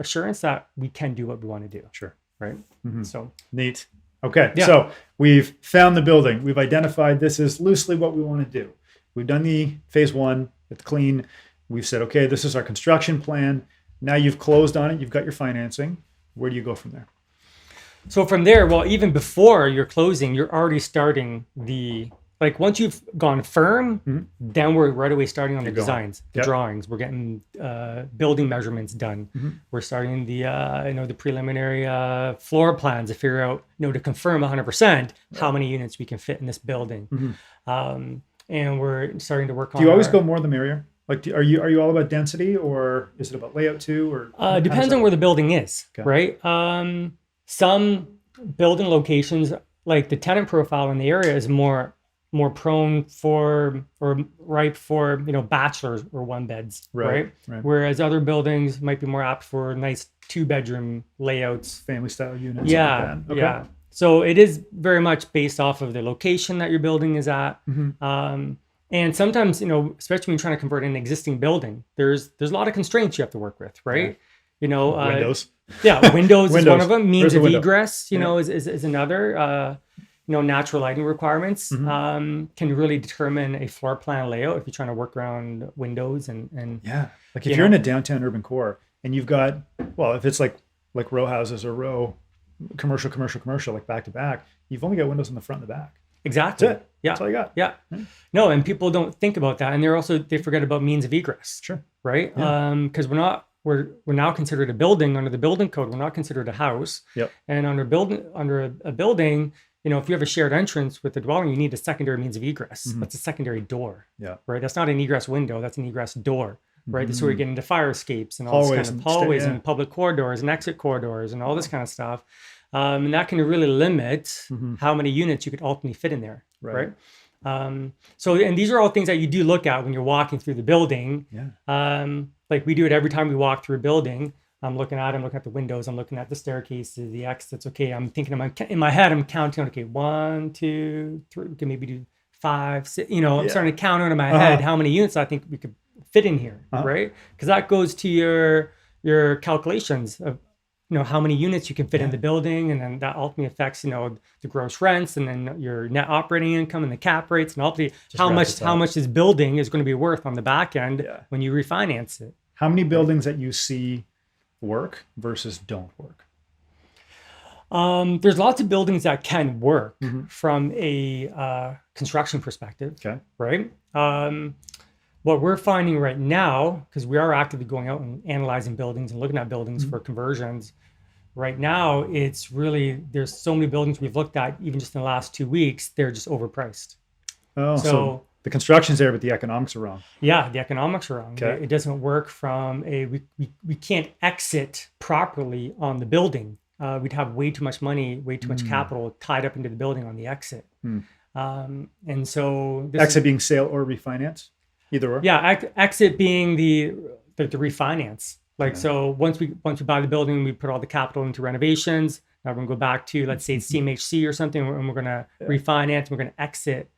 that we can do what we want to do, Sure. right? Mhm. So Neat. Okay, Yeah. so we've found the building. We've identified this is loosely what we want to do. We've done the phase one. It's clean. We've said, okay, this is our construction plan. Now you've closed on it. You've got your financing. Where do you go from there? So from there, well, even before you're closing, you're already starting once you've gone firm, Mhm. then we're right away starting on the You're going. designs, the Yep. drawings. We're getting building measurements done. Mhm. We're starting the preliminary floor plans to figure out, to confirm 100% how many units we can fit in this building. Mhm. And we're starting to work on. Do you always go more the merrier? Like, are you all about density, or is it about layout too? Or how Depends does that on where the building is, Okay. right? Some building locations, like the tenant profile in the area, is more prone for or ripe for bachelors or one beds, right? Right. Whereas other buildings might be more apt for nice 2-bedroom layouts. Family style units? Yeah, Like that. Okay. yeah. So it is very much based off of the location that your building is at. Mhm. And sometimes, especially when you're trying to convert an existing building, there's a lot of constraints you have to work with, right? Windows. Yeah, windows is one Windows. of them. Means Where's the of window? egress, Yeah. is another. Natural lighting requirements Mhm. can really determine a floor plan layout if you're trying to work around windows and Yeah. Like if You you're in know? a downtown urban core and you've got, well, if it's like row houses or row commercial, like back to back, you've only got windows in the front and the back. exactly. That's it. Yeah. That's all you got. Yeah. Yeah. No, and people don't think about that, and they forget about means of egress, Sure. right? Yeah. Because we're now considered a building under the building code. We're not considered a house. Yep. And under a building, if you have a shared entrance with the dwelling, you need a secondary means of egress. Mhm. That's a secondary door, Yeah. right? That's not an egress window. That's an egress door, right? That's where you get into fire escapes and all Hallways this kind of and hallways yeah. and public corridors and exit corridors and all this kind of stuff. And that can really limit Mhm. how many units you could ultimately fit in there, Right. right? And these are all things that you do look at when you're walking through the building. Yeah. Like we do it every time we walk through a building. I'm looking at the windows, I'm looking at the staircases, the exits. Okay, I'm thinking in my head, I'm counting. Okay, 1, 2, 3. We can maybe do 5, 6. I'm Yeah. starting to count out in my Uh-huh. head how many units I think we could fit in here, Uh-huh. right? Because that goes to your calculations of how many units you can fit in the building, and then that ultimately affects the gross rents, and then your net operating income and the cap rates, and ultimately how much this building is going to be worth on the back end Yeah. when you refinance it. How many buildings that you see work versus don't work? There's lots of buildings that can work Mhm. from a construction perspective, Okay. right? What we're finding right now, because we are actively going out and analyzing buildings and looking at buildings for conversions, right now it's really, there's so many buildings we've looked at even just in the last 2 weeks, they're just overpriced. Oh, so So the construction's there, but the economics are wrong. yeah, the economics are wrong. Okay. It doesn't work from we can't exit properly on the building. We'd have way too much money, way too much capital tied up into the building on the exit. And so this Exit being sale or refinance, either or. yeah, exit being the refinance. Like so, once we buy the building, we put all the capital into renovations. Now we're gonna go back to, let's say, CMHC or something, and we're gonna refinance. We're gonna exit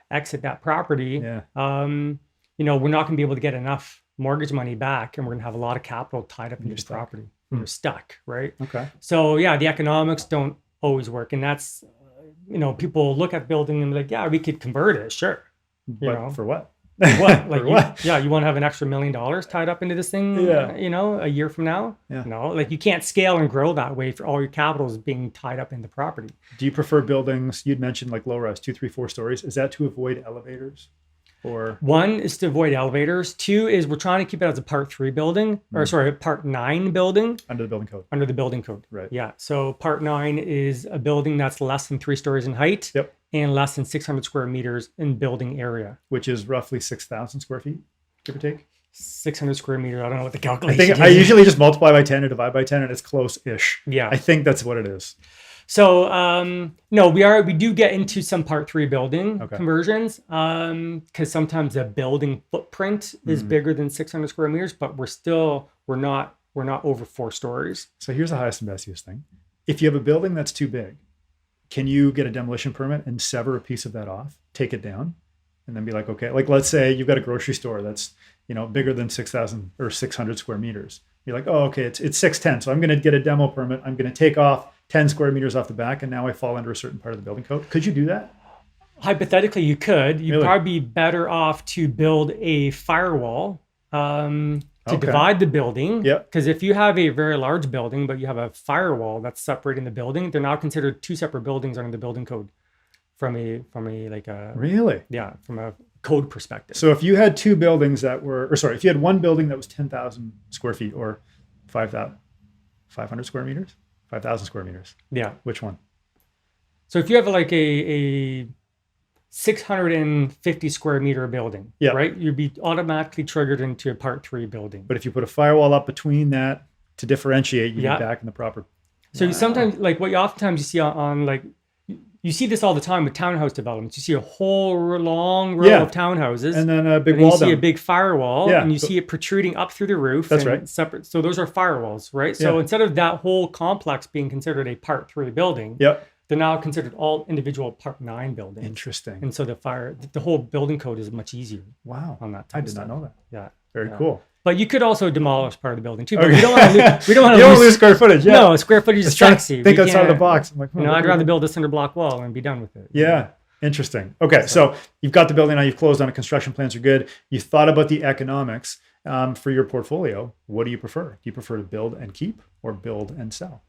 that property. Yeah. We're not gonna be able to get enough mortgage money back, and we're gonna have a lot of capital tied up into You're the stuck. property. You're stuck, right? Okay. So yeah, the economics don't always work, and that's people look at building and be like, yeah, we could convert it, sure. But for what? What? Like, For what? you want to have an extra $1 million tied up into this thing, Yeah. a year from now? Yeah. No, like you can't scale and grow that way for all your capital is being tied up in the property. Do you prefer buildings? You'd mentioned like low rise, 2, 3, 4 stories. Is that to avoid elevators? Or 1 is to avoid elevators. 2 is we're trying to keep it as a Part 3 building, or sorry, a Part 9 building under the building code? under the building code. Right. Yeah. So Part 9 is a building that's less than 3 stories in height. Yep. And less than 600 square meters in building area. Which is roughly 6,000 square feet, give or take. 600 square meters. I don't know what the I calculation think is. I usually just multiply by 10 or divide by 10, and it's close-ish. Yeah. I think that's what it is. So no, we do get into some Part 3 building Okay. conversions because sometimes the building footprint is bigger than 600 square meters, but we're not over 4 stories. So here's the highest and best use thing. If you have a building that's too big, can you get a demolition permit and sever a piece of that off, take it down, and then be like, okay, like let's say you've got a grocery store that's, bigger than 6,000 or 600 square meters. You're like, oh, okay, it's 610. So I'm going to get a demo permit. I'm going to take off 10 square meters off the back, and now I fall under a certain part of the building code. Could you do that? Hypothetically, you could. You'd Really? probably be better off to build a firewall to Okay. divide the building. Yep. Because if you have a very large building, but you have a firewall that's separating the building, they're now considered 2 separate buildings under the building code from a Really? yeah, from a code perspective. So if you had 2 buildings that were, if you had one building that was 10,000 square feet or 500 square meters, 5,000 square meters, Yeah. which one? So if you have like a 650 square meter building, Yeah. right? You'd be automatically triggered into a Part 3 building. But if you put a firewall up between that to differentiate, you Yeah. get back in the proper. So you sometimes, like what you oftentimes you see on like, you see this all the time with townhouse developments. You see a whole long row Yeah. of townhouses, And then a big and then wall you see down. a big firewall, Yeah. and you see it protruding up through the roof. That's and right. Separate. So those are firewalls, right? So Yeah. instead of that whole complex being considered a Part 3 building, Yep. they're now considered all individual Part 9 buildings. Interesting. And so the whole building code is much easier Wow. on that. I Type did of not stuff. know that. Yeah. Very Yeah. cool. But you could also demolish part of the building too. But Okay. we don't want to lose. We don't want You don't to lose lose. square footage. Yeah. No, square footage is Just trying to sexy. think We outside of the can't- box. I'm like, I'd rather build a cinder block wall and be done with it. Yeah. Interesting. Okay. So you've got the building now, you've closed on it. Construction plans are good. You thought about the economics for your portfolio. What do you prefer? Do you prefer to build and keep or build and sell?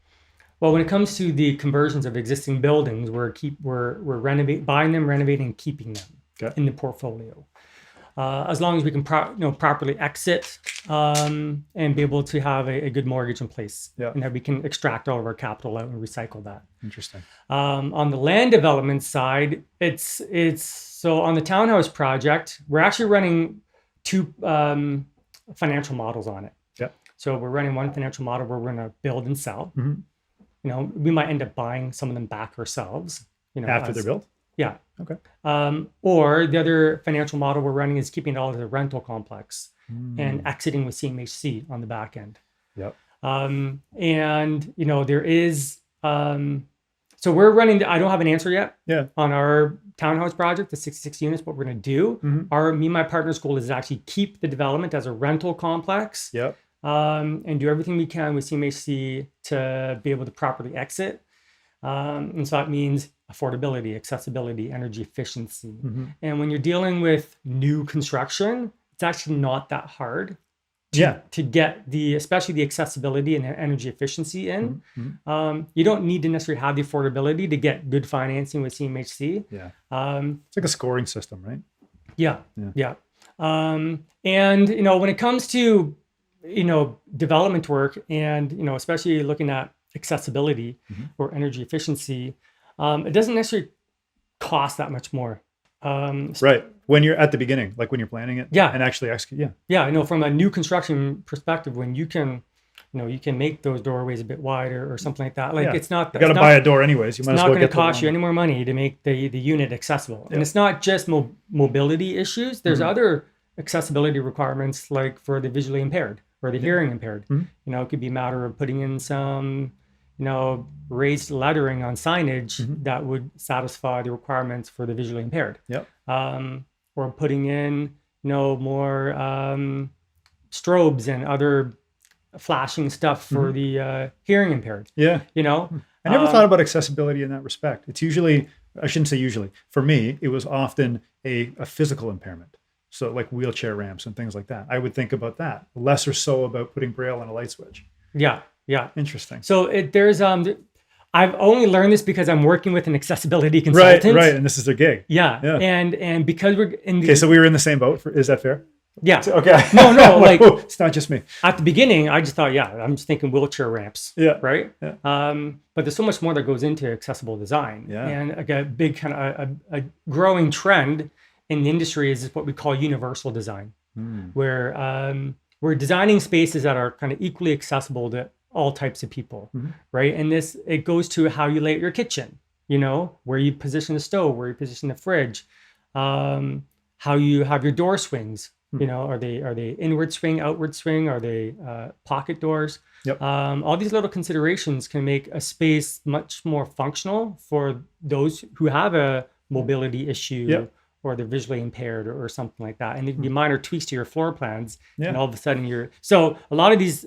Well, when it comes to the conversions of existing buildings, we're buying them, renovating, and keeping them Okay. in the portfolio. As long as we can properly exit and be able to have a good mortgage in place, Yeah. and that we can extract all of our capital out and recycle that. Interesting. On the land development side, it's so on the townhouse project, we're actually running 2 financial models on it. Yeah. So we're running one financial model where we're going to build and sell. Mhm. We might end up buying some of them back ourselves. After they're built? Yeah. Okay. Or the other financial model we're running is keeping it all as a rental complex Hmm. and exiting with CMHC on the back end. Yep. And there is so we're running I don't have an answer yet Yeah. on our townhouse project, the 66 units. What we're going to do, Mhm. me and my partner's goal is to actually keep the development as a rental complex, Yep. and do everything we can with CMHC to be able to properly exit. And so that means affordability, accessibility, energy efficiency. Mhm. And when you're dealing with new construction, it's actually not that hard Yeah. to get especially the accessibility and energy efficiency in. Mhm. You don't need to necessarily have the affordability to get good financing with CMHC. Yeah. Um, It's like a scoring system, right? yeah, Yeah. yeah. And when it comes to development work, and especially looking at accessibility or energy efficiency, it doesn't necessarily cost that much more. Right. When you're at the beginning, like when you're planning it. Yeah. And actually execute. Yeah. Yeah, I know from a new construction perspective, when you can make those doorways a bit wider or something like that. Like Yeah. it's not. You got to it's buy not- a door anyways. You It's might as not well going to get the cost you one. any more money to make the unit accessible. Yeah. And it's not just mobility issues. There's other accessibility requirements, like for the visually impaired or the hearing impaired. It could be a matter of putting in some, raised lettering on signage that would satisfy the requirements for the visually impaired. Yep. Or putting in, more strobes and other flashing stuff for the hearing impaired. Yeah. I never thought about accessibility in that respect. It's usually, I shouldn't say usually, for me, it was often a physical impairment. So like wheelchair ramps and things like that. I would think about that. Less or so about putting Braille on a light switch. Yeah. Yeah. Interesting. So there's I've only learned this because I'm working with an accessibility consultant. Right. And this is their gig. Yeah. Yeah. And because we're in the, Okay, so we were in the same boat. Is that fair? yeah. Okay. No, I'm like- "Oh, it's not just me. At the beginning, I just thought, I'm just thinking wheelchair ramps. Yeah. Right. Yeah. But there's so much more that goes into accessible design. Yeah. And a big kind of a growing trend in the industry is what we call universal design, where we're designing spaces that are kind of equally accessible to all types of people, right? And it goes to how you lay out your kitchen, where you position the stove, where you position the fridge, how you have your door swings. Are they inward swing, outward swing? Are they pocket doors? Yep. All these little considerations can make a space much more functional for those who have a mobility issue. Yep. Or they're visually impaired or something like that. And it'd be minor tweaks to your floor plans. Yeah. And all of a sudden so a lot of these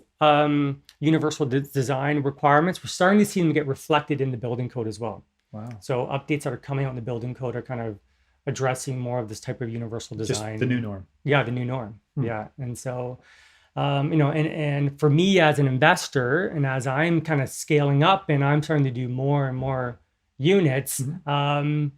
universal design requirements, we're starting to see them get reflected in the building code as well. Wow. So updates that are coming out in the building code are kind of addressing more of this type of universal design. Just the new norm. Yeah, the new norm. Yeah. And so, and for me as an investor, and as I'm kind of scaling up and I'm starting to do more and more units, I'm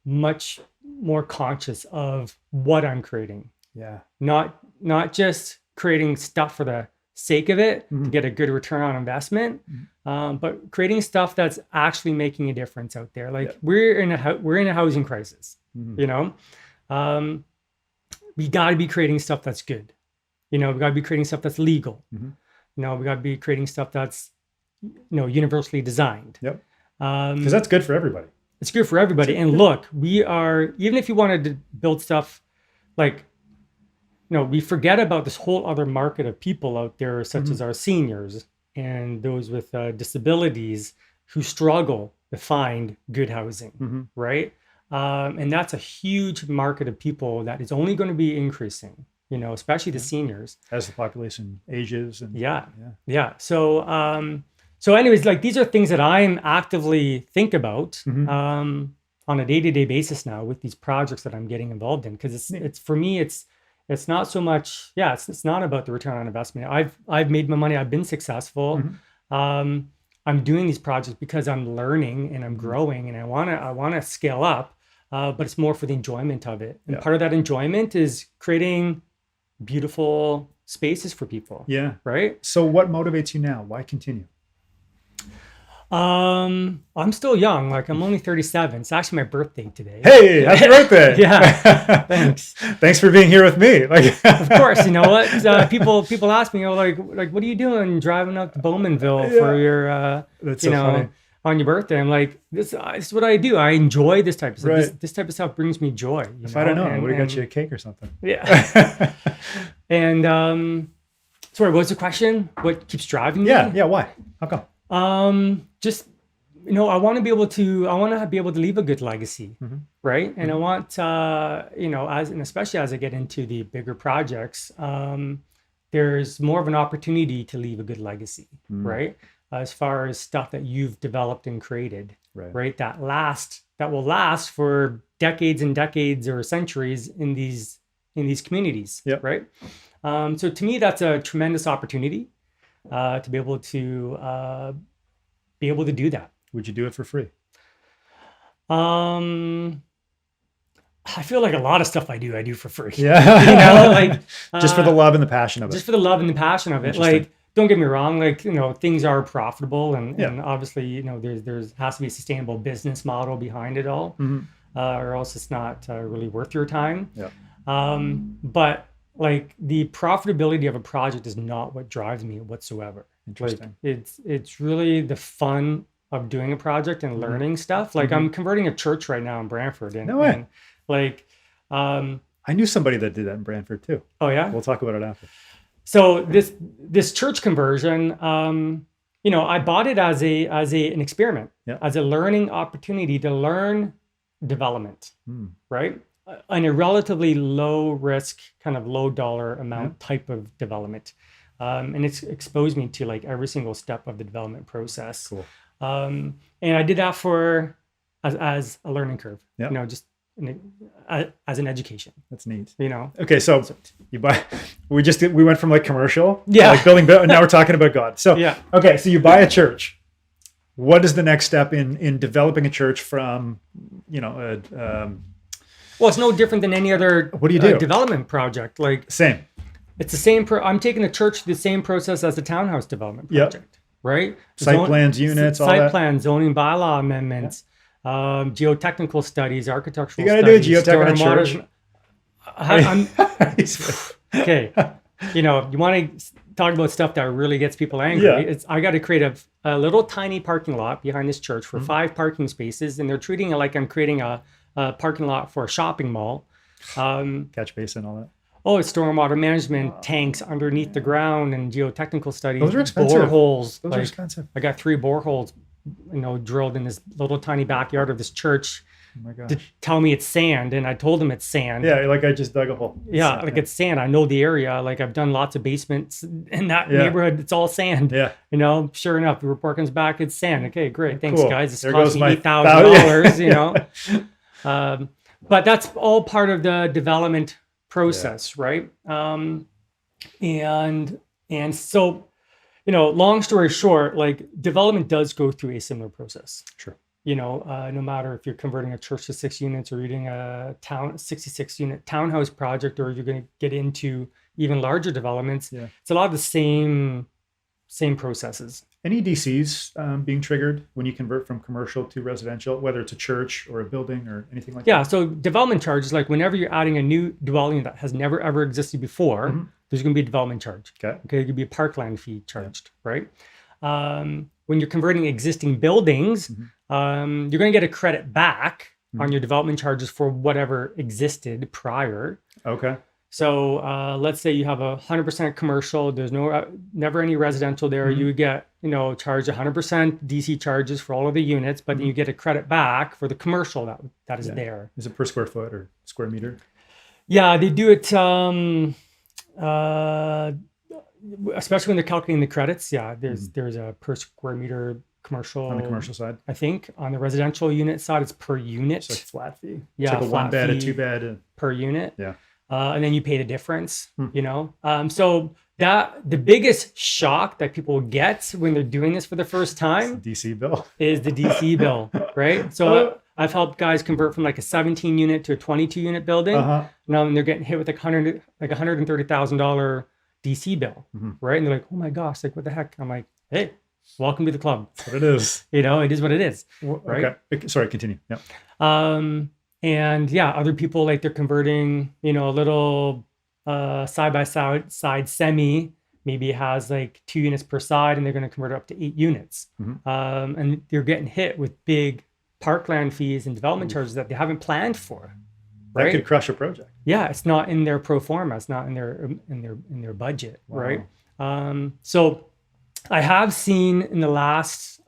much more conscious of what I'm creating. Yeah. Not just creating stuff for the sake of it to get a good return on investment, but creating stuff that's actually making a difference out there. Like we're in a housing crisis. We got to be creating stuff that's good. We got to be creating stuff that's legal. We got to be creating stuff that's universally designed. Yep. Because that's good for everybody. It's good for everybody. And look, even if you wanted to build stuff like, we forget about this whole other market of people out there, such as our seniors and those with disabilities who struggle to find good housing, right? And that's a huge market of people that is only going to be increasing, especially the seniors. As the population ages. And Yeah. So anyways, like these are things that I'm actively think about on a day-to-day basis now with these projects that I'm getting involved in. Because it's for me, it's not so much, it's not about the return on investment. I've made my money, I've been successful. I'm doing these projects because I'm learning and I'm growing and I wanna scale up, but it's more for the enjoyment of it. And part of that enjoyment is creating beautiful spaces for people. Yeah. Right? So what motivates you now? Why continue? I'm still young. Like I'm only 37. It's actually my birthday today. Hey, happy birthday! Yeah, thanks. Thanks for being here with me. Of course, you know what? People ask me, like, what are you doing driving up to Bowmanville for your, That's so funny. on your birthday? I'm like, this is what I do. I enjoy this type of stuff. Right. This type of stuff brings me joy. If I don't know, I would have got you a cake or something. Yeah. And sorry, what's the question? What keeps driving me? Yeah. Why? How come? Just, I want to be able to leave a good legacy, right? And I want, especially as I get into the bigger projects, there's more of an opportunity to leave a good legacy, right? As far as stuff that you've developed and created, right? That will last for decades and decades or centuries in these communities, right? So to me, that's a tremendous opportunity. To be able to do that. Would you do it for free? I feel like a lot of stuff I do for free. Yeah. Just for the love and the passion of it. Just for the love and the passion of it. Like, don't get me wrong. Like, things are profitable and obviously, there has to be a sustainable business model behind it all, or else it's not really worth your time. Yeah. But like the profitability of a project is not what drives me whatsoever. Interesting. Like it's really the fun of doing a project and learning stuff. Like I'm converting a church right now in Brantford. And, no way. And like, I knew somebody that did that in Brantford too. Oh yeah? We'll talk about it after. So this church conversion, I bought it as an experiment, as a learning opportunity to learn development, right? In a relatively low risk, kind of low dollar amount type of development. And it's exposed me to like every single step of the development process. Cool. And I did that as a learning curve, just as an education. That's neat. Okay, so you buy. We went from like commercial, like building, and now we're talking about God. So okay, so you buy a church. What is the next step in developing a church from, well, it's no different than any other what do you do? Development project. Like same. It's the same. I'm taking the church the same process as the townhouse development project, right? Site plans, units, all that. Site plans, zoning bylaw amendments, geotechnical studies, architectural studies. You got to do a geotech on a church. Okay. You want to talk about stuff that really gets people angry. Yeah. I got to create a little tiny parking lot behind this church for 5 parking spaces, and they're treating it like I'm creating a parking lot for a shopping mall. Catch basin, all that. Oh, it's stormwater management, tanks underneath the ground, and geotechnical studies. Those are expensive. Boreholes. Those are expensive. I got 3 boreholes, drilled in this little tiny backyard of this church. Oh my gosh. To tell me it's sand, and I told them it's sand. Yeah, like I just dug a hole. It's sand. I know the area. Like I've done lots of basements in that neighborhood. It's all sand. Yeah. Sure enough, the report comes back. It's sand. Okay, great. Thanks, cool. guys. It's there cost goes me my $8,000. But that's all part of the development process, right? And so, long story short, like development does go through a similar process. Sure. No matter if you're converting a church to 6 units or you're doing a 66 unit townhouse project, or you're going to get into even larger developments, it's a lot of the same processes. Any DCs being triggered when you convert from commercial to residential, whether it's a church or a building or anything like that? Yeah, so development charges, like whenever you're adding a new dwelling that has never ever existed before, there's going to be a development charge. Okay, it could be a parkland fee charged, right? When you're converting existing buildings, you're going to get a credit back on your development charges for whatever existed prior. Okay. So let's say you have 100% commercial. There's never any residential there. You would get, charged 100% DC charges for all of the units, but then you get a credit back for the commercial that is there. Is it per square foot or square meter? Yeah, they do it, especially when they're calculating the credits. Yeah, there's a per square meter commercial. On the commercial side? I think. On the residential unit side, it's per unit. It's like flat fee. Yeah, it's like a 1 bed, a 2 bed. Per unit. Yeah. And then you pay the difference, So the biggest shock that people get when they're doing this for the first time DC bill is the DC bill, right? So I've helped guys convert from like a 17 unit to a 22 unit building. Now they're getting hit with like $130,000 DC bill, right? And they're like, oh my gosh, like what the heck? I'm like, hey, welcome to the club. That's what it is. It is what it is, right? Okay. Sorry, continue. Yeah. And other people, like they're converting, a little side-by-side semi, maybe it has like 2 units per side, and they're going to convert it up to 8 units. And they're getting hit with big parkland fees and development charges that they haven't planned for. Right? That could crush a project. Yeah, it's not in their pro forma. It's not in their budget, right? So I have seen in the last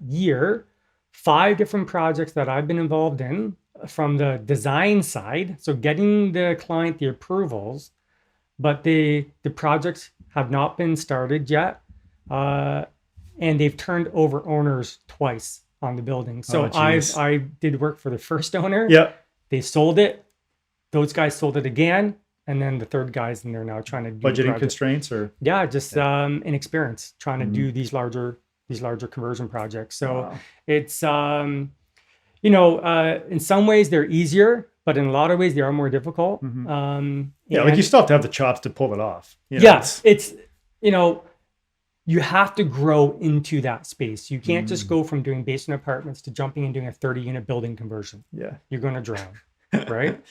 year 5 different projects that I've been involved in from the design side. So getting the client the approvals, but the projects have not been started yet, and they've turned over owners twice on the building. So I did work for the first owner. Yeah. They sold it. Those guys sold it again. And then the third guy's in there now trying to do budgeting constraints or inexperience trying to do these larger conversion projects. So it's in some ways they're easier, but in a lot of ways they are more difficult. Like you still have to have the chops to pull it off. It's you have to grow into that space. You can't just go from doing basement apartments to jumping and doing a 30-unit building conversion. Yeah. You're going to drown, right?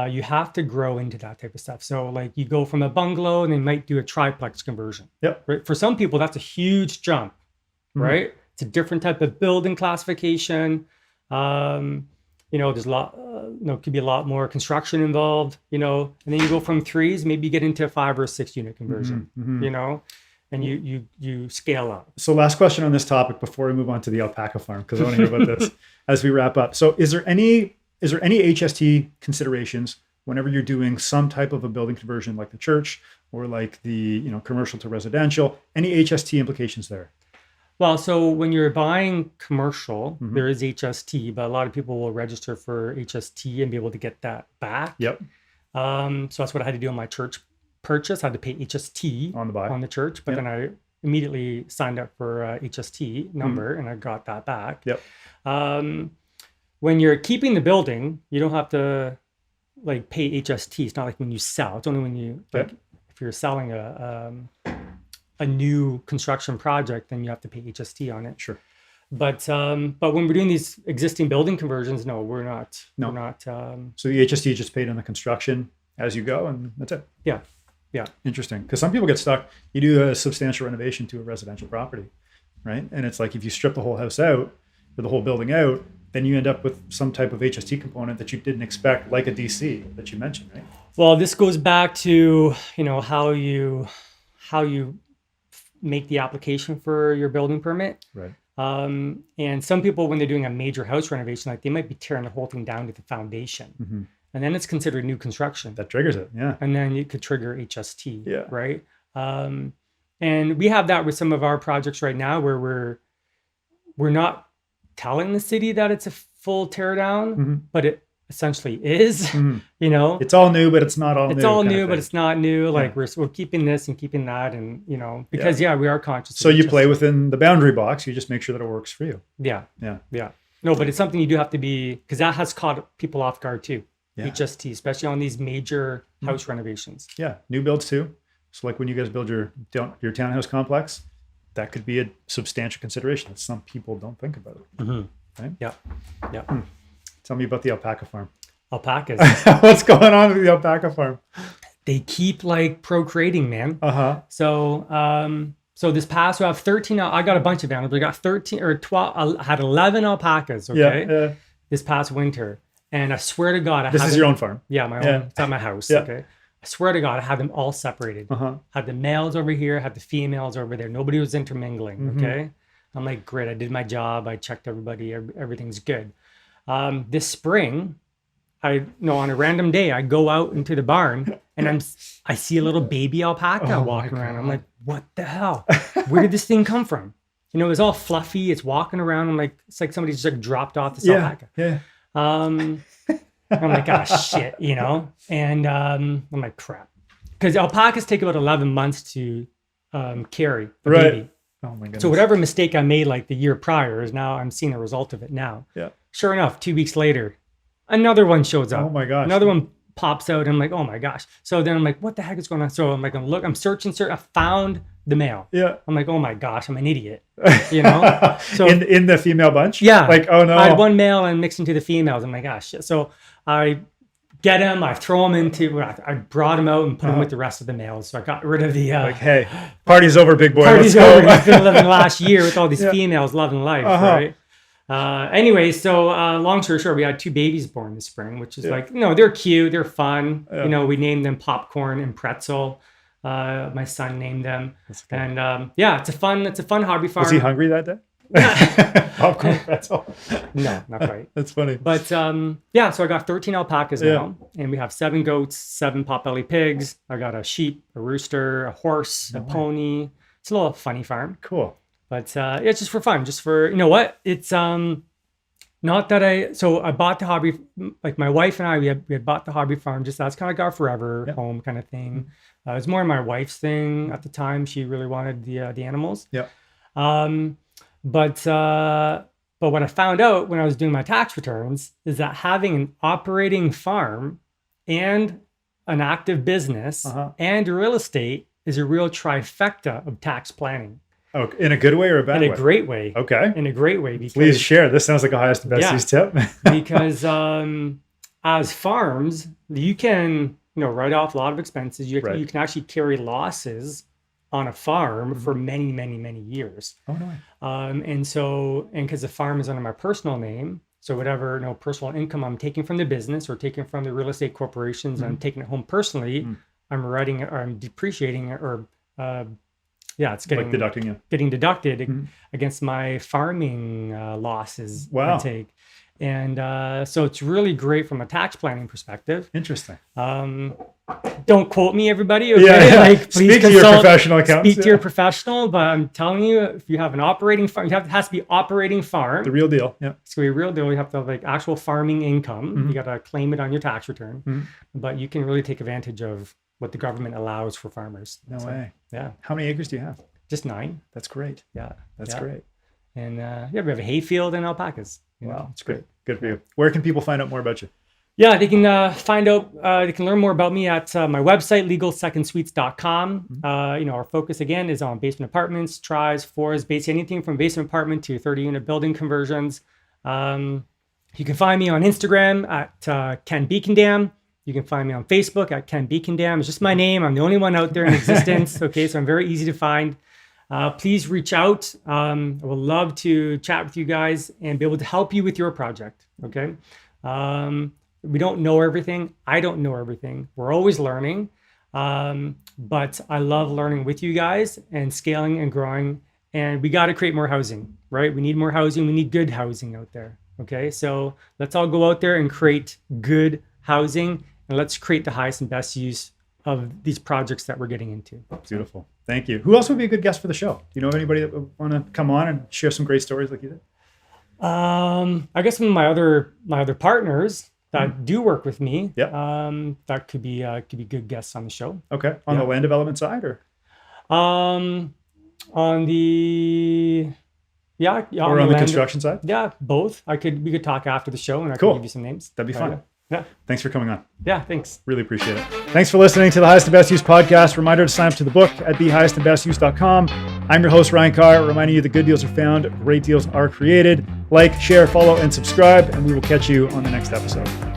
You have to grow into that type of stuff. So like you go from a bungalow and they might do a triplex conversion. Yep. Right? For some people, that's a huge jump, right? It's a different type of building classification. There's a lot, could be a lot more construction involved, and then you go from 3s, maybe you get into a 5 or 6 unit conversion, and you scale up. So last question on this topic before we move on to the alpaca farm, because I want to hear about this as we wrap up. So is there any HST considerations whenever you're doing some type of a building conversion like the church or like the, commercial to residential, any HST implications there? Well, so when you're buying commercial, there is HST, but a lot of people will register for HST and be able to get that back. Yep. So that's what I had to do on my church purchase. I had to pay HST on the church, but then I immediately signed up for HST number and I got that back. Yep. When you're keeping the building, you don't have to like pay HST. It's not like when you sell. It's only when you if you're selling a new construction project, then you have to pay HST on it. Sure. But when we're doing these existing building conversions, no, we're not. No. We're not. So the HST is just paid on the construction as you go, and that's it. Yeah. Yeah. Interesting. Because some people get stuck. You do a substantial renovation to a residential property, right? And it's like if you strip the whole house out or the whole building out, then you end up with some type of HST component that you didn't expect, like a DC that you mentioned, right? Well, this goes back to, how you make the application for your building permit. Right. And some people, when they're doing a major house renovation, like they might be tearing the whole thing down to the foundation. Mm-hmm. And then it's considered new construction. That triggers it. Yeah. And then it could trigger HST. Yeah. Right. And we have that with some of our projects right now where we're not telling the city that it's a full tear down, but it essentially is. It's all new, but it's not all new. It's all new, but it's not new. Like we're keeping this and keeping that, and because we are conscious. So you play within the boundary box. You just make sure that it works for you. Yeah. Yeah. Yeah. No, but it's something you do have to be, because that has caught people off guard too. Yeah. HST, especially on these major house renovations. Yeah, new builds too. So like when you guys build your townhouse complex, that could be a substantial consideration that some people don't think about. Right? Yeah. Yeah. Tell me about the alpaca farm. Alpacas. What's going on with the alpaca farm? They keep like procreating, man. So this past, we have 13. I got a bunch of animals. We got 13 or 12. I had 11 alpacas. Okay. Yeah. This past winter, and I swear to God, this is your own farm. Yeah, my own. It's at my house. Yeah. Okay. I swear to God, I had them all separated. Had the males over here, had the females over there. Nobody was intermingling. Okay. I'm like, great. I did my job. I checked everybody. Everything's good. This spring, on a random day, I go out into the barn and I see a little baby alpaca walking around. I'm like, what the hell? Where did this thing come from? It was all fluffy. It's walking around. I'm like, it's like somebody just like dropped off this alpaca. Yeah. I'm like, ah, shit, and I'm like, crap. Because alpacas take about 11 months to carry the baby. Oh my goodness. So whatever mistake I made like the year prior is now I'm seeing the result of it now. Yeah. Sure enough, 2 weeks later, another one shows up. Oh my gosh. Another one pops out. And I'm like, oh my gosh. So then I'm like, what the heck is going on? So I'm like, I'm searching. I found the male. Yeah. I'm like, oh my gosh, I'm an idiot. So in the female bunch? Yeah. Like, oh no. I had one male and mixed into the females. I'm like, gosh. Shit. So I get him, I throw him into, I brought him out and put him with the rest of the males. So I got rid of the, like, hey, party's over, big boy. Party's over. He's been living last year with all these females loving life, right? Anyway, so long story short, we had 2 babies born this spring, which is like, they're cute, they're fun. We named them Popcorn and Pretzel. My son named them. And it's a fun hobby farm. Was he hungry that day? Popcorn pretzel. No, not quite. That's funny. But so I got 13 alpacas now, and we have 7 goats, 7 potbelly pigs. I got a sheep, a rooster, a horse, a pony. It's a little funny farm. Cool. But it's just for fun, just for, it's not that I bought the hobby, like my wife and I, we had bought the hobby farm, just that's kind of our forever home kind of thing. It was more my wife's thing at the time. She really wanted the animals. Yeah. But what I found out when I was doing my tax returns is that having an operating farm and an active business and real estate is a real trifecta of tax planning. Oh, in a good way or a bad way? In a great way. Okay. In a great way. Because, please share. This sounds like a highest and best use tip. Because as farms, you can write off a lot of expenses. You can actually carry losses on a farm for many, many, many years. Oh, no. And because the farm is under my personal name, so whatever personal income I'm taking from the business or taking from the real estate corporations, and I'm taking it home personally, I'm writing it or I'm depreciating it or it's getting like getting deducted against my farming losses I take. And so it's really great from a tax planning perspective. Interesting. Don't quote me, everybody. Okay? Yeah. Like, please speak to your professional accountant. Speak to your professional. But I'm telling you, if you have an operating farm, it has to be operating farm. The real deal. Yeah. It's going to be real deal. You have to have like actual farming income. You got to claim it on your tax return. But you can really take advantage of what the government allows for farmers. No way. Yeah. How many acres do you have? Just 9. That's great. Yeah. That's great. And we have a hayfield and alpacas. Wow, it's great. Good for you. Where can people find out more about you? Yeah, they can find out, they can learn more about me at my website, legalsecondsuites.com. Our focus again is on basement apartments, tries, fours, basically anything from basement apartment to 30-unit building conversions. You can find me on Instagram at Ken Bekendam. You can find me on Facebook at Ken Bekendam. It's just my name. I'm the only one out there in existence. Okay, so I'm very easy to find. Please reach out. I would love to chat with you guys and be able to help you with your project. Okay. We don't know everything. I don't know everything. We're always learning. But I love learning with you guys and scaling and growing. And we got to create more housing, right? We need more housing. We need good housing out there. Okay. So let's all go out there and create good housing, and let's create the highest and best use of these projects that we're getting into. Beautiful. Thank you. Who else would be a good guest for the show? Do you know of anybody that would want to come on and share some great stories like you did? I guess one of my other partners that do work with me. Yeah. That could be good guests on the show. Okay. On the land development side, or? On the or on the construction side? Yeah, both. We could talk after the show, and I Cool. can give you some names. That'd be fun. Yeah. Thanks for coming on. Yeah, thanks. Really appreciate it. Thanks for listening to the Highest and Best Use podcast. Reminder to sign up to the book at thehighestandbestuse.com. I'm your host, Ryan Carr, reminding you that good deals are found, great deals are created. Like, share, follow, and subscribe, and we will catch you on the next episode.